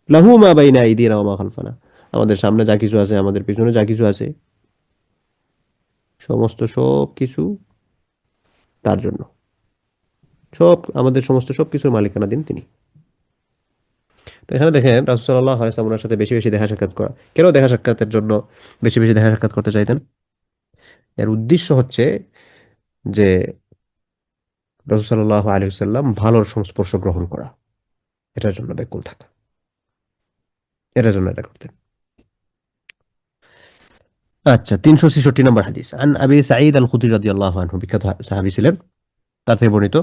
লাহু মা বাইনা আইদিনা ওয়া মা খালফানা, আমাদের সামনে যা কিছু আছে, আমাদের পিছনে যা কিছু আছে, সমস্ত সব কিছু তার জন্য। আমাদের সমস্ত সব কিছুর মালিকানা দিন তিনি। তো এখানে দেখেন রাসূল সাল্লাল্লাহু আলাইহি ওয়াসাল্লামের সাথে বেশি বেশি দেখা সাক্ষাৎ করা। কেন দেখা সাক্ষাতের জন্য বেশি বেশি দেখা সাক্ষাৎ করতে চাইতেন? এর উদ্দেশ্য হচ্ছে যে রাসূল সাল্লাল্লাহু আলাইহি ওয়াসাল্লাম ভালোর সংস্পর্শ গ্রহণ করা, এটার জন্য ব্যাকুল থাকা, এটার জন্য এটা করতেন। আচ্ছা, 366 নম্বর হাদিস। আন আবি সাঈদ আল খুদরি রাদিয়াল্লাহু আনহু, বিখ্যাত সাহাবী ছিলেন, তার থেকে বর্ণিত।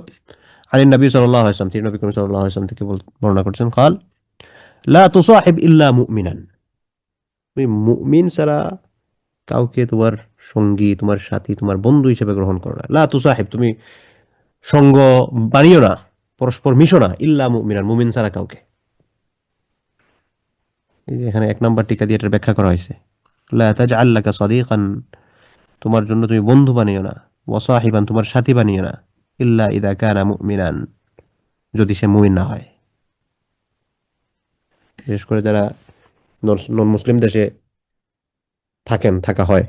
আলী নবী সাল্লাল্লাহু আলাইহি ওয়াসাল্লাম, তিনি নবী করিম সাল্লাল্লাহু আলাইহি ওয়াসাল্লাম থেকে বর্ণনা করছেন, قال লা তুসাহিব ইল্লা মুমিনান, তুমি মুমিন ছাড়া কাউকে তোমার সঙ্গী, তোমার সাথী, তোমার বন্ধু হিসেবে গ্রহণ করো না। লা তুসাহিব, তুমি সঙ্গ বানিও না, পরস্পর মিশো না, ইল্লা মুমিনান, মুমিন ছাড়া কাউকে। এই যে এখানে 1 নম্বর টিকা দিয়ে এটার ব্যাখ্যা করা হয়েছে। লা তাজআল লাকা সাদীকান, তোমার জন্য তুমি বন্ধু বানিও না, ওয়া সাহিবান, তোমার সাথী বানিও না, ইল্লা ইযা কানা মুমিনান, যদি সে মুমিন না হয়। বিশেষ করে যারা নন মুসলিম দেশে থাকা হয়,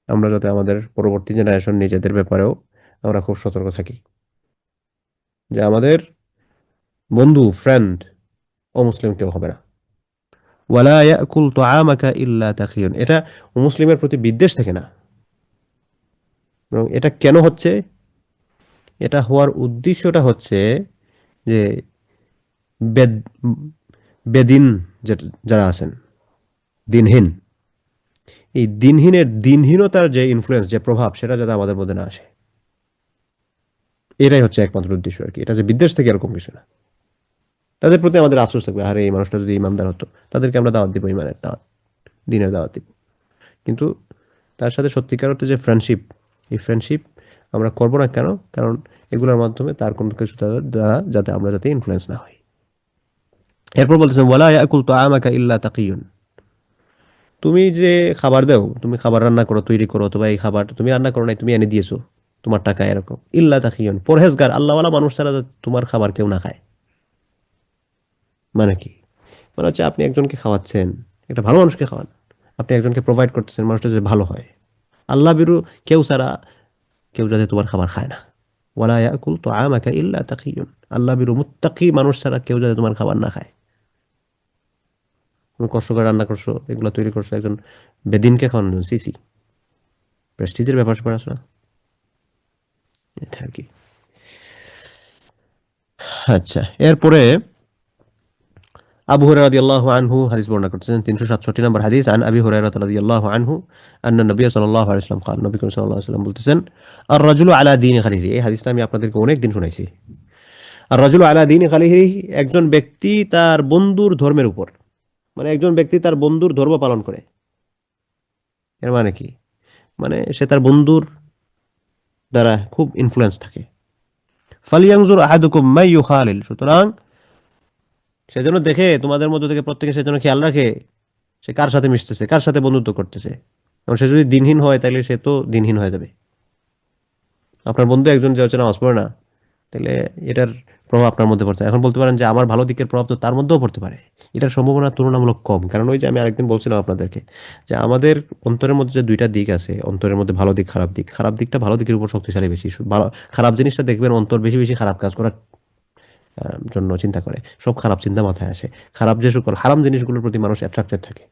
আমরা যাতে আমাদের পরবর্তী জেনারেশন নিজেদের ব্যাপারেও আমরা খুব সতর্ক থাকি, যে আমাদের বন্ধু ফ্রেন্ড অমুসলিম কেউ হবে না। ওয়ালা ইয়াকুল তুআমাকা ইল্লা তাকিয়ুন, এটা মুসলিমের প্রতি বিদ্বেষ থেকে না, এবং এটা কেন হচ্ছে, এটা হওয়ার উদ্দেশ্যটা হচ্ছে যে বেদ বেদিন যারা আছেন, দিনহীন, এই দিনহীনতার যে ইনফ্লুয়েন্স, যে প্রভাব, সেটা যাতে আমাদের মধ্যে না আসে, এটাই হচ্ছে একমাত্র উদ্দেশ্য আর কি। এটা যে বিদ্বেষ থেকে এরকম কিছু না। তাদের প্রতি আমাদের আফসোস থাকবে, আরে এই মানুষটা যদি ইমানদার হতো, তাদেরকে আমরা দাওয়াত দিব, ইমানের দাওয়াত, দিনের দাওয়াত দিব। কিন্তু তার সাথে সত্যিকার অর্থে যে ফ্রেন্ডশিপ, এই ফ্রেন্ডশিপ আমরা করবো না কেন? কারণ এগুলোর মাধ্যমে তার কোনো কিছু দ্বারা যাতে ইনফ্লুয়েন্স না হয়। এরপর বলতেছেন, ওয়ালা ইয়াকুল তুআমাকা ইল্লা তাকিয়ুন, তুমি যে খাবার দাও, তুমি খাবার রান্না করো, তৈরি করো, অথবা এই খাবার তুমি রান্না করো নাই, তুমি এনে দিয়েছো তোমার টাকা, এরকম, ইল্লা তাকিয়ুন, পরহেজগার, আল্লাহওয়ালা মানুষ ছাড়া যাতে তোমার খাবার কেউ না খায়। মানে কি? মানে হচ্ছে আপনি একজনকে খাওয়াচ্ছেন, একটা ভালো মানুষকে খাওয়ান, আপনি একজনকে প্রোভাইড করতেছেন, মানুষটা যে ভালো হয়, আল্লাহ বিরু কেউ ছাড়া কেউ যাতে তোমার খাবার খায় না। ওয়ালা ইয়াকুল তুআমাকা ইল্লা তাকিয়ুন, আল্লাহ বিরু মুত্তাকি মানুষ ছাড়া কেউ যাতে তোমার খাবার না খায়। তুমি কষ্ট করে রান্না করছো, এগুলো তৈরি করছো একজন বেদিনকে খাওয়ানোর জন্য, সিসি, প্রেস্টিজের ব্যাপার স্যাপার আছে না, এটা আর কি। আচ্ছা, এরপরে আবু হুরায়রা রাদিয়াল্লাহু আনহু হাদিস বর্ণনা করতেছেন, 367 নম্বর হাদিস। আন আবি হুরায়রা রাদিয়াল্লাহু আনহু আন্না নবী সাল্লাল্লাহু আলাইহি ওয়াসাল্লাম قال, নবী করিম সাল্লাল্লাহু আলাইহি ওয়াসাল্লাম বলতেছেন, আর রাজুলু আলা দীনি খালিহি, এই হাদিসটা আমি আপনাদেরকে অনেক দিন শুনাইছি। আর রাজুলু আলা দীনি খালিহি, একজন ব্যক্তি তার বন্ধুর ধর্মের উপর, মানে একজন ব্যক্তি তার বন্ধুর ধর্ম পালন করে। এর মানে কি? মানে সে তার বন্ধুর দ্বারা খুব ইনফ্লুয়েন্স থাকে। ফালিয়ানজুর আহাদুকুম মাই ইউখালিল, সুতরাং সেজন্য দেখে, তোমাদের মধ্য থেকে প্রত্যেকে সেজন্য খেয়াল রাখে সে কার সাথে মিশতেছে, কার সাথে বন্ধুত্ব করতেছে। এবং সে যদি দিনহীন হয়, তাহলে সে তো দিনহীন হয়ে যাবে। আপনার বন্ধু একজন যে হচ্ছে নামাজ পড়ে না, তাহলে এটার প্রভাব আপনার মধ্যে পড়তে, এখন বলতে পারেন যে আমার ভালো দিকের প্রভাব তো তার মধ্যেও পড়তে পারে। এটার সম্ভাবনা তুলনামূলক কম, কারণ ওই যে আমি আরেকদিন বলছিলাম আপনাদেরকে, যে আমাদের অন্তরের মধ্যে যে দুইটা দিক আছে, অন্তরের মধ্যে ভালো দিক, খারাপ দিক, খারাপ দিকটা ভালো দিকের উপর শক্তিশালী বেশি। খারাপ জিনিসটা দেখবেন অন্তর বেশি বেশি খারাপ কাজ করার জন্য চিন্তা করে, সব খারাপ চিন্তা মাথায় আসে, খারাপ যে সকল হারাম জিনিসগুলোর প্রতি মানুষ অ্যাট্রাক্টেড থাকে,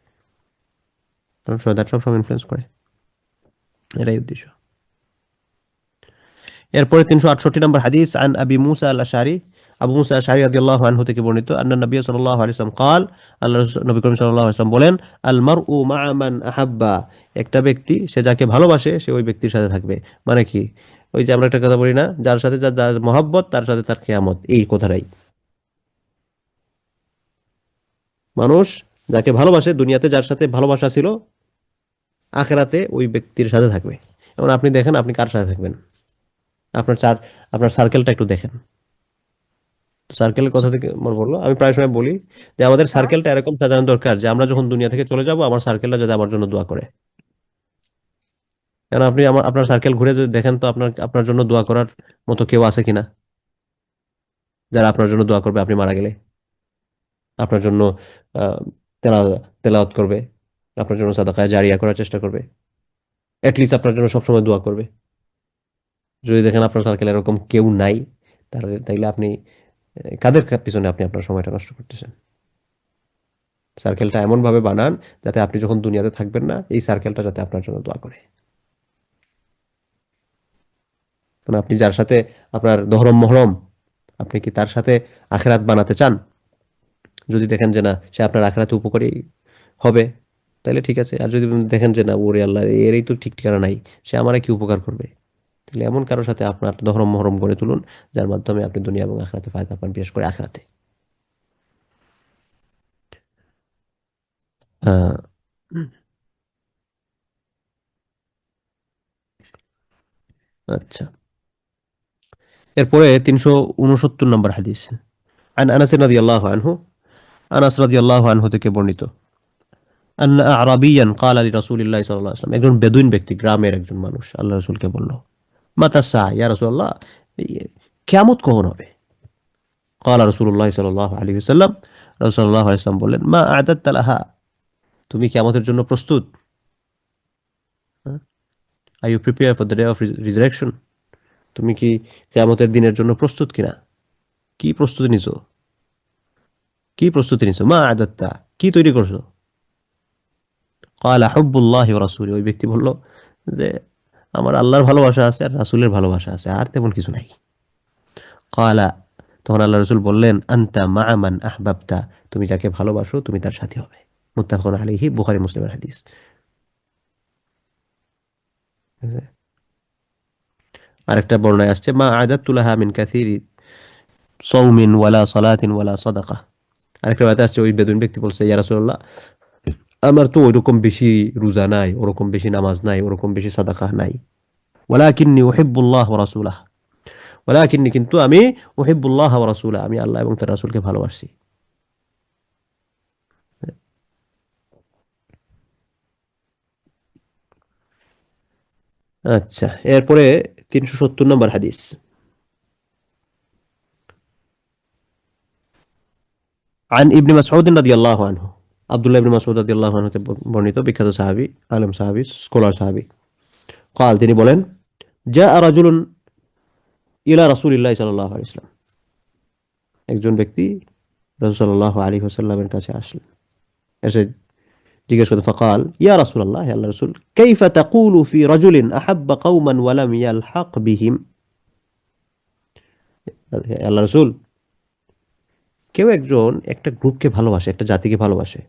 কারণ শয়তান সব সময় ইনফ্লুয়েন্স করে, এটাই উদ্দেশ্য। এরপরে 368 নম্বর হাদিস। আন আবি মুসা আল আশআরি, আবু মুসা আশআরি রাদিয়াল্লাহু আনহু থেকে বর্ণিত, আন্না নবী সাল্লাল্লাহু আলাইহি ওয়াসাল্লাম قال, আল্লাহ নবী করিম সাল্লাল্লাহু আলাইহি ওয়াসাল্লাম বলেন, আল মারউ মা'a মান আহাব্বা, একটা ব্যক্তি সে যাকে ভালোবাসে সে ওই ব্যক্তির সাথে থাকবে। মানে কি? ওই যে আমরা একটা কথা বলি না, যার সাথে যার মহব্বত তার সাথে তার কিয়ামত, এই কথাটাই। মানুষ যাকে ভালোবাসে, দুনিয়াতে যার সাথে ভালোবাসা ছিল, আখেরাতে ওই ব্যক্তির সাথে থাকবে। এখন আপনি দেখেন আপনি কার সাথে থাকবেন, আপনার আপনার সার্কেলটা একটু দেখেন। সার্কেলের কথা থেকে মনে পড়লো, আমি প্রায় সময় বলি যে আমাদের সার্কেলটা এরকম সাজানো দরকার যে আমরা যখন দুনিয়া থেকে চলে যাব, আমার সার্কেলটা যাতে আমার জন্য দোয়া করে। কারণ আপনি আপনার সার্কেল ঘুরে যদি দেখেন, তো আপনার আপনার জন্য দোয়া করার মতো কেউ আছে কিনা, যারা আপনার জন্য দোয়া করবে আপনি মারা গেলে, আপনার জন্য আহ তেলাওয়াত করবে, আপনার জন্য সাদাকায়ে জারিয়া করার চেষ্টা করবে, অ্যাটলিস্ট আপনার জন্য সবসময় দোয়া করবে। যদি দেখেন আপনার সার্কেলে এরকম কেউ নাই, তাইলে আপনি কাদের পিছনে আপনি আপনার সময়টা নষ্ট করতেছেন? সার্কেলটা এমন ভাবে বানান যাতে আপনি যখন দুনিয়াতে থাকবেন না, এই সার্কেলটা যাতে আপনার জন্য দোয়া করে। কারণ আপনি যার সাথে আপনার দহরম মহরম, আপনি কি তার সাথে আখেরাত বানাতে চান? যদি দেখেন যে না, সে আপনার আখেরাতে উপকারী হবে, তাহলে ঠিক আছে। আর যদি দেখেন যে না, ওরে আল্লাহ, এরই তো ঠিক ঠিকানা নাই, সে আমারে কি উপকার করবে, তাহলে এমন কারোর সাথে আপনার ধর্ম মহরম করে তুলুন, যার মাধ্যমে আপনি দুনিয়া এবং আখিরাতে ফায়দা পান, বিশেষ করে আখিরাতে। আহ, আচ্ছা, এরপরে 369 নম্বর হাদিস। عن أنس رضي الله عنه، আনাস রাদিয়াল্লাহু আনহু থেকে বর্ণিত, আন আরাবিয়ান ক্বালা লিরাসূলিল্লাহি সাল্লাল্লাহু আলাইহি ওয়াসাল্লাম, একজন বেদুইন ব্যক্তি, গ্রামের একজন মানুষ আল্লাহ রাসূলকে বলল, মাতা সা ইয়া রাসূলুল্লাহ, কিয়ামত কখন হবে? ক্বালা রাসূলুল্লাহি সাল্লাল্লাহু আলাইহি ওয়াসাল্লাম, রাসূল সাল্লাল্লাহু আলাইহি ওয়াসাল্লাম বললেন, মা আ'দাদতা লাহা, তুমি কিয়ামতের জন্য প্রস্তুত? Are you prepare for the day of resurrection, তুমি কি কিয়ামতের দিনের জন্য প্রস্তুত কিনা? কি প্রস্তুতি নিছো? কি প্রস্তুতি নিছো? মা আ'দাদতা, কি তৈরি করছো? ক্বালা হুব্বুল্লাহি ওয়া রাসূলিহি, ওই ব্যক্তি বলল যে আমার আল্লাহর ভালোবাসা আছে আর রাসূলের ভালোবাসা আছে, আর তেমন কিছু নাই। ক্বালা, তখন আল্লাহ রাসূল বললেন, আনতা মা'a মান আহবাবতা, তুমি যাকে ভালোবাসো তুমি তার সাথী হবে। মুত্তাফাকুন আলাইহি, বুখারী মুসলিমের হাদিস। ঠিক আছে? আরেকটা বর্ণনায় আসছে, মা আ'দাদতু লাহা মিন কাসীরি সাওমিন ওয়ালা সালাতিন ওয়ালা সাদাকাহ। আরেকটা riwayate আসছে, ওই বেদুইন ব্যক্তি বলছে, ইয়া রাসূলুল্লাহ, আমার তো ওইরকম বেশি রোজা নাই, ওরকম বেশি নামাজ নাই, ওরকম বেশি সাদাকাহ নাই। ওয়ালাকিন্নী উহিব্বুল্লাহ ওয়া রাসূলাহ, ওয়ালাকিন্নী, কিন্তু আমি, উহিব্বুল্লাহ ওয়া রাসূলাহ, আমি আল্লাহ এবং তার রাসূলকে ভালোবাসি। আচ্ছা, এরপরে 370 নম্বর হাদিস। عن ابن مسعود رضي الله عنه، আব্দুল্লাহ ইবনে মাসউদ রাদিয়াল্লাহু আনহু হতে বর্ণিত, বিখ্যাত সাহাবী, আলেম সাহাবী, স্কলার সাহাবী। قال, তিনি বলেন, جاء رجل ইলা রাসূলিল্লাহি সাল্লাল্লাহু আলাইহি ওয়াসাল্লাম, একজন ব্যক্তি রাসূল সাল্লাল্লাহু আলাইহি ওয়াসাল্লামের কাছে আসলেন, এসে জিজ্ঞেস করলেন, ফাকাল, ইয়া রাসূলুল্লাহ, হে আল্লাহর রাসূল, কাইফা তাকুলু ফি রাজুলিন আহাব্বা কওমান ওয়া লাম ইয়ালহাক বিহিম, হে আল্লাহর রাসূল, কেউ একজন একটা গ্রুপকে ভালোবাসে, একটা জাতিকে ভালোবাসে,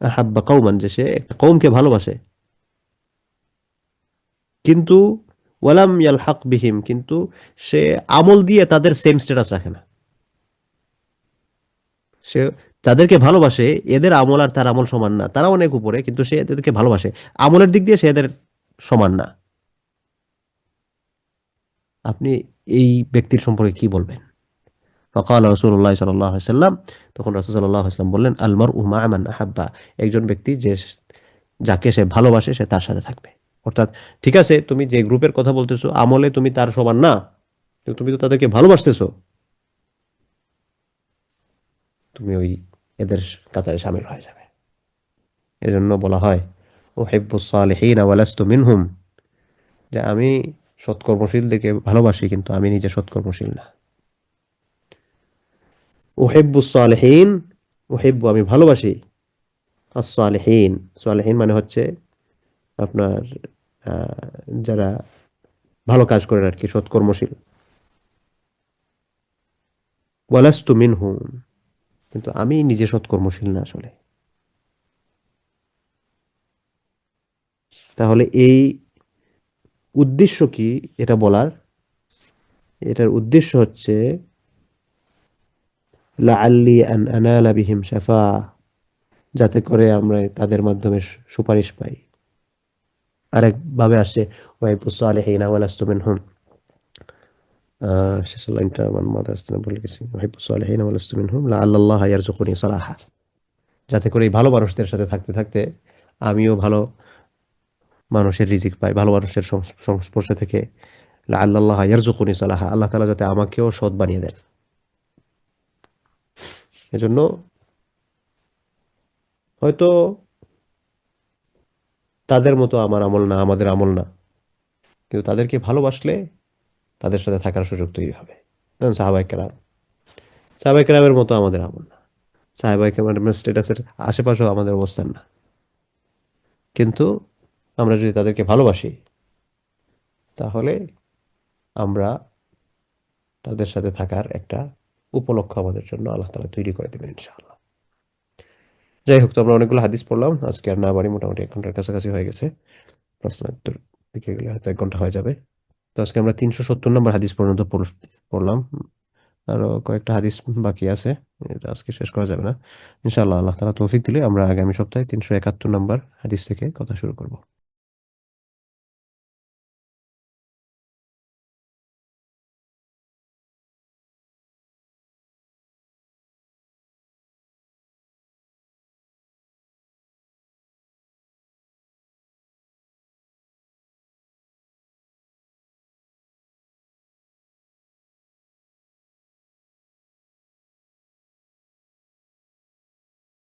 আহাব্বা কওমান, যে সে একটা কওমকে ভালোবাসে, কিন্তু ওয়ালাম ইয়ালহাক বিহিম, কিন্তু সে আমল দিয়ে তাদের সেম স্ট্যাটাস রাখে না। সে যাদেরকে ভালোবাসে, এদের আমল আর তার আমল সমান না, তারা অনেক উপরে, কিন্তু সে এদেরকে ভালোবাসে, আমলের দিক দিয়ে সে এদের সমান না। আপনি এই ব্যক্তির সম্পর্কে কি বলবেন? ফকাল রাসূলুল্লাহ সাল্লাল্লাহু আলাইহি ওয়াসাল্লাম, তখন রাসূল সাল্লাল্লাহু আলাইহি ওয়াসাল্লাম বললেন, আল মারউ মা'a মান আহাব্বা, একজন ব্যক্তি যে, যাকে সে ভালোবাসে সে তার সাথে থাকবে। অর্থাৎ, ঠিক আছে, তুমি যে গ্রুপের কথা বলতেছো, আমলে তুমি তার সমান না, কিন্তু তুমি তো তাদেরকে ভালোবাসতেছো, তুমি ওই এদের কাতারে শামিল হয়ে যাবে। এজন্য বলা হয়, উহিব্বুস সালিহিনা ওয়া লাস্তু মিনহুম, যে আমি সৎকর্মশীলদেরকে ভালোবাসি, কিন্তু আমি নিজে সৎকর্মশীল না। উহিব্বুস সালিহিন, উহিব্বু, আমি ভালোবাসি, আস-সালিহিন, সালিহিন মানে হচ্ছে আপনার আহ, যারা ভালো কাজ করেন আর কি, সৎকর্মশীল। ওয়ালাস্তু মিনহুম, কিন্তু আমি নিজে সৎকর্মশীল না আসলে। তাহলে এই উদ্দেশ্য কি এটা বলার? এটার উদ্দেশ্য হচ্ছে, লাআল্লি আন আনালা বিহিম শাফাআহ, যাতে করে আমরা তাদের মাধ্যমে সুপারিশ পাই। আরেক ভাবে আসছে, ওয়াইবুস সালিহিনা ওয়ালাস্তু মিনহুম, শেষের লাইনটা আমার মাথায় আসছে না, ভুলে গেছি। ওয়াইবুস সালিহিনা ওয়ালাস্তু মিনহুম লাআল্লাল্লাহা ইয়ারযুকুনি সালাহা, যাতে করে এই ভালো মানুষদের সাথে থাকতে থাকতে আমিও ভালো মানুষের রিজিক পাই, ভালো মানুষের সংস্পর্শে থেকে, লাআল্লাল্লাহা ইয়ারযুকুনি সালাহা, আল্লাহ তাআলা যাতে আমাকেও সৎ বানিয়ে দেন। এজন্য হয়তো তাদের মতো আমার আমল না, আমাদের আমল না, কিন্তু তাদেরকে ভালোবাসলে তাদের সাথে থাকার সুযোগ তৈরি হবে। যেমন সাহাবায়ে কেরাম, সাহাবায়ে কেরামের মতো আমাদের আমল না, সাহাবায়ে কেরামের স্ট্যাটাসের আশেপাশেও আমাদের অবস্থান না, কিন্তু আমরা যদি তাদেরকে ভালোবাসি, তাহলে আমরা তাদের সাথে থাকার একটা উপলক্ষ আমাদের জন্য আল্লাহ তাআলা তৈরি করে দেবেন ইনশাআল্লাহ। যাই হোক, তো আমরা অনেকগুলো হাদিস পড়লাম আজকে, আর না বাড়ি, মোটামুটি 1 ঘন্টার কাছাকাছি হয়ে গেছে। প্রশ্ন উত্তর দিকে গেলে হয়তো 1 ঘন্টা হয়ে যাবে। তো আজকে আমরা 370 নম্বর হাদিস পর্যন্ত পড়লাম। আরো কয়েকটা হাদিস বাকি আছে, এটা আজকে শেষ করা যাবে না। ইনশাআল্লাহ আল্লাহ তাআলা তৌফিক দিলে আমরা আগামী সপ্তাহে 371 নম্বর হাদিস থেকে কথা শুরু করব।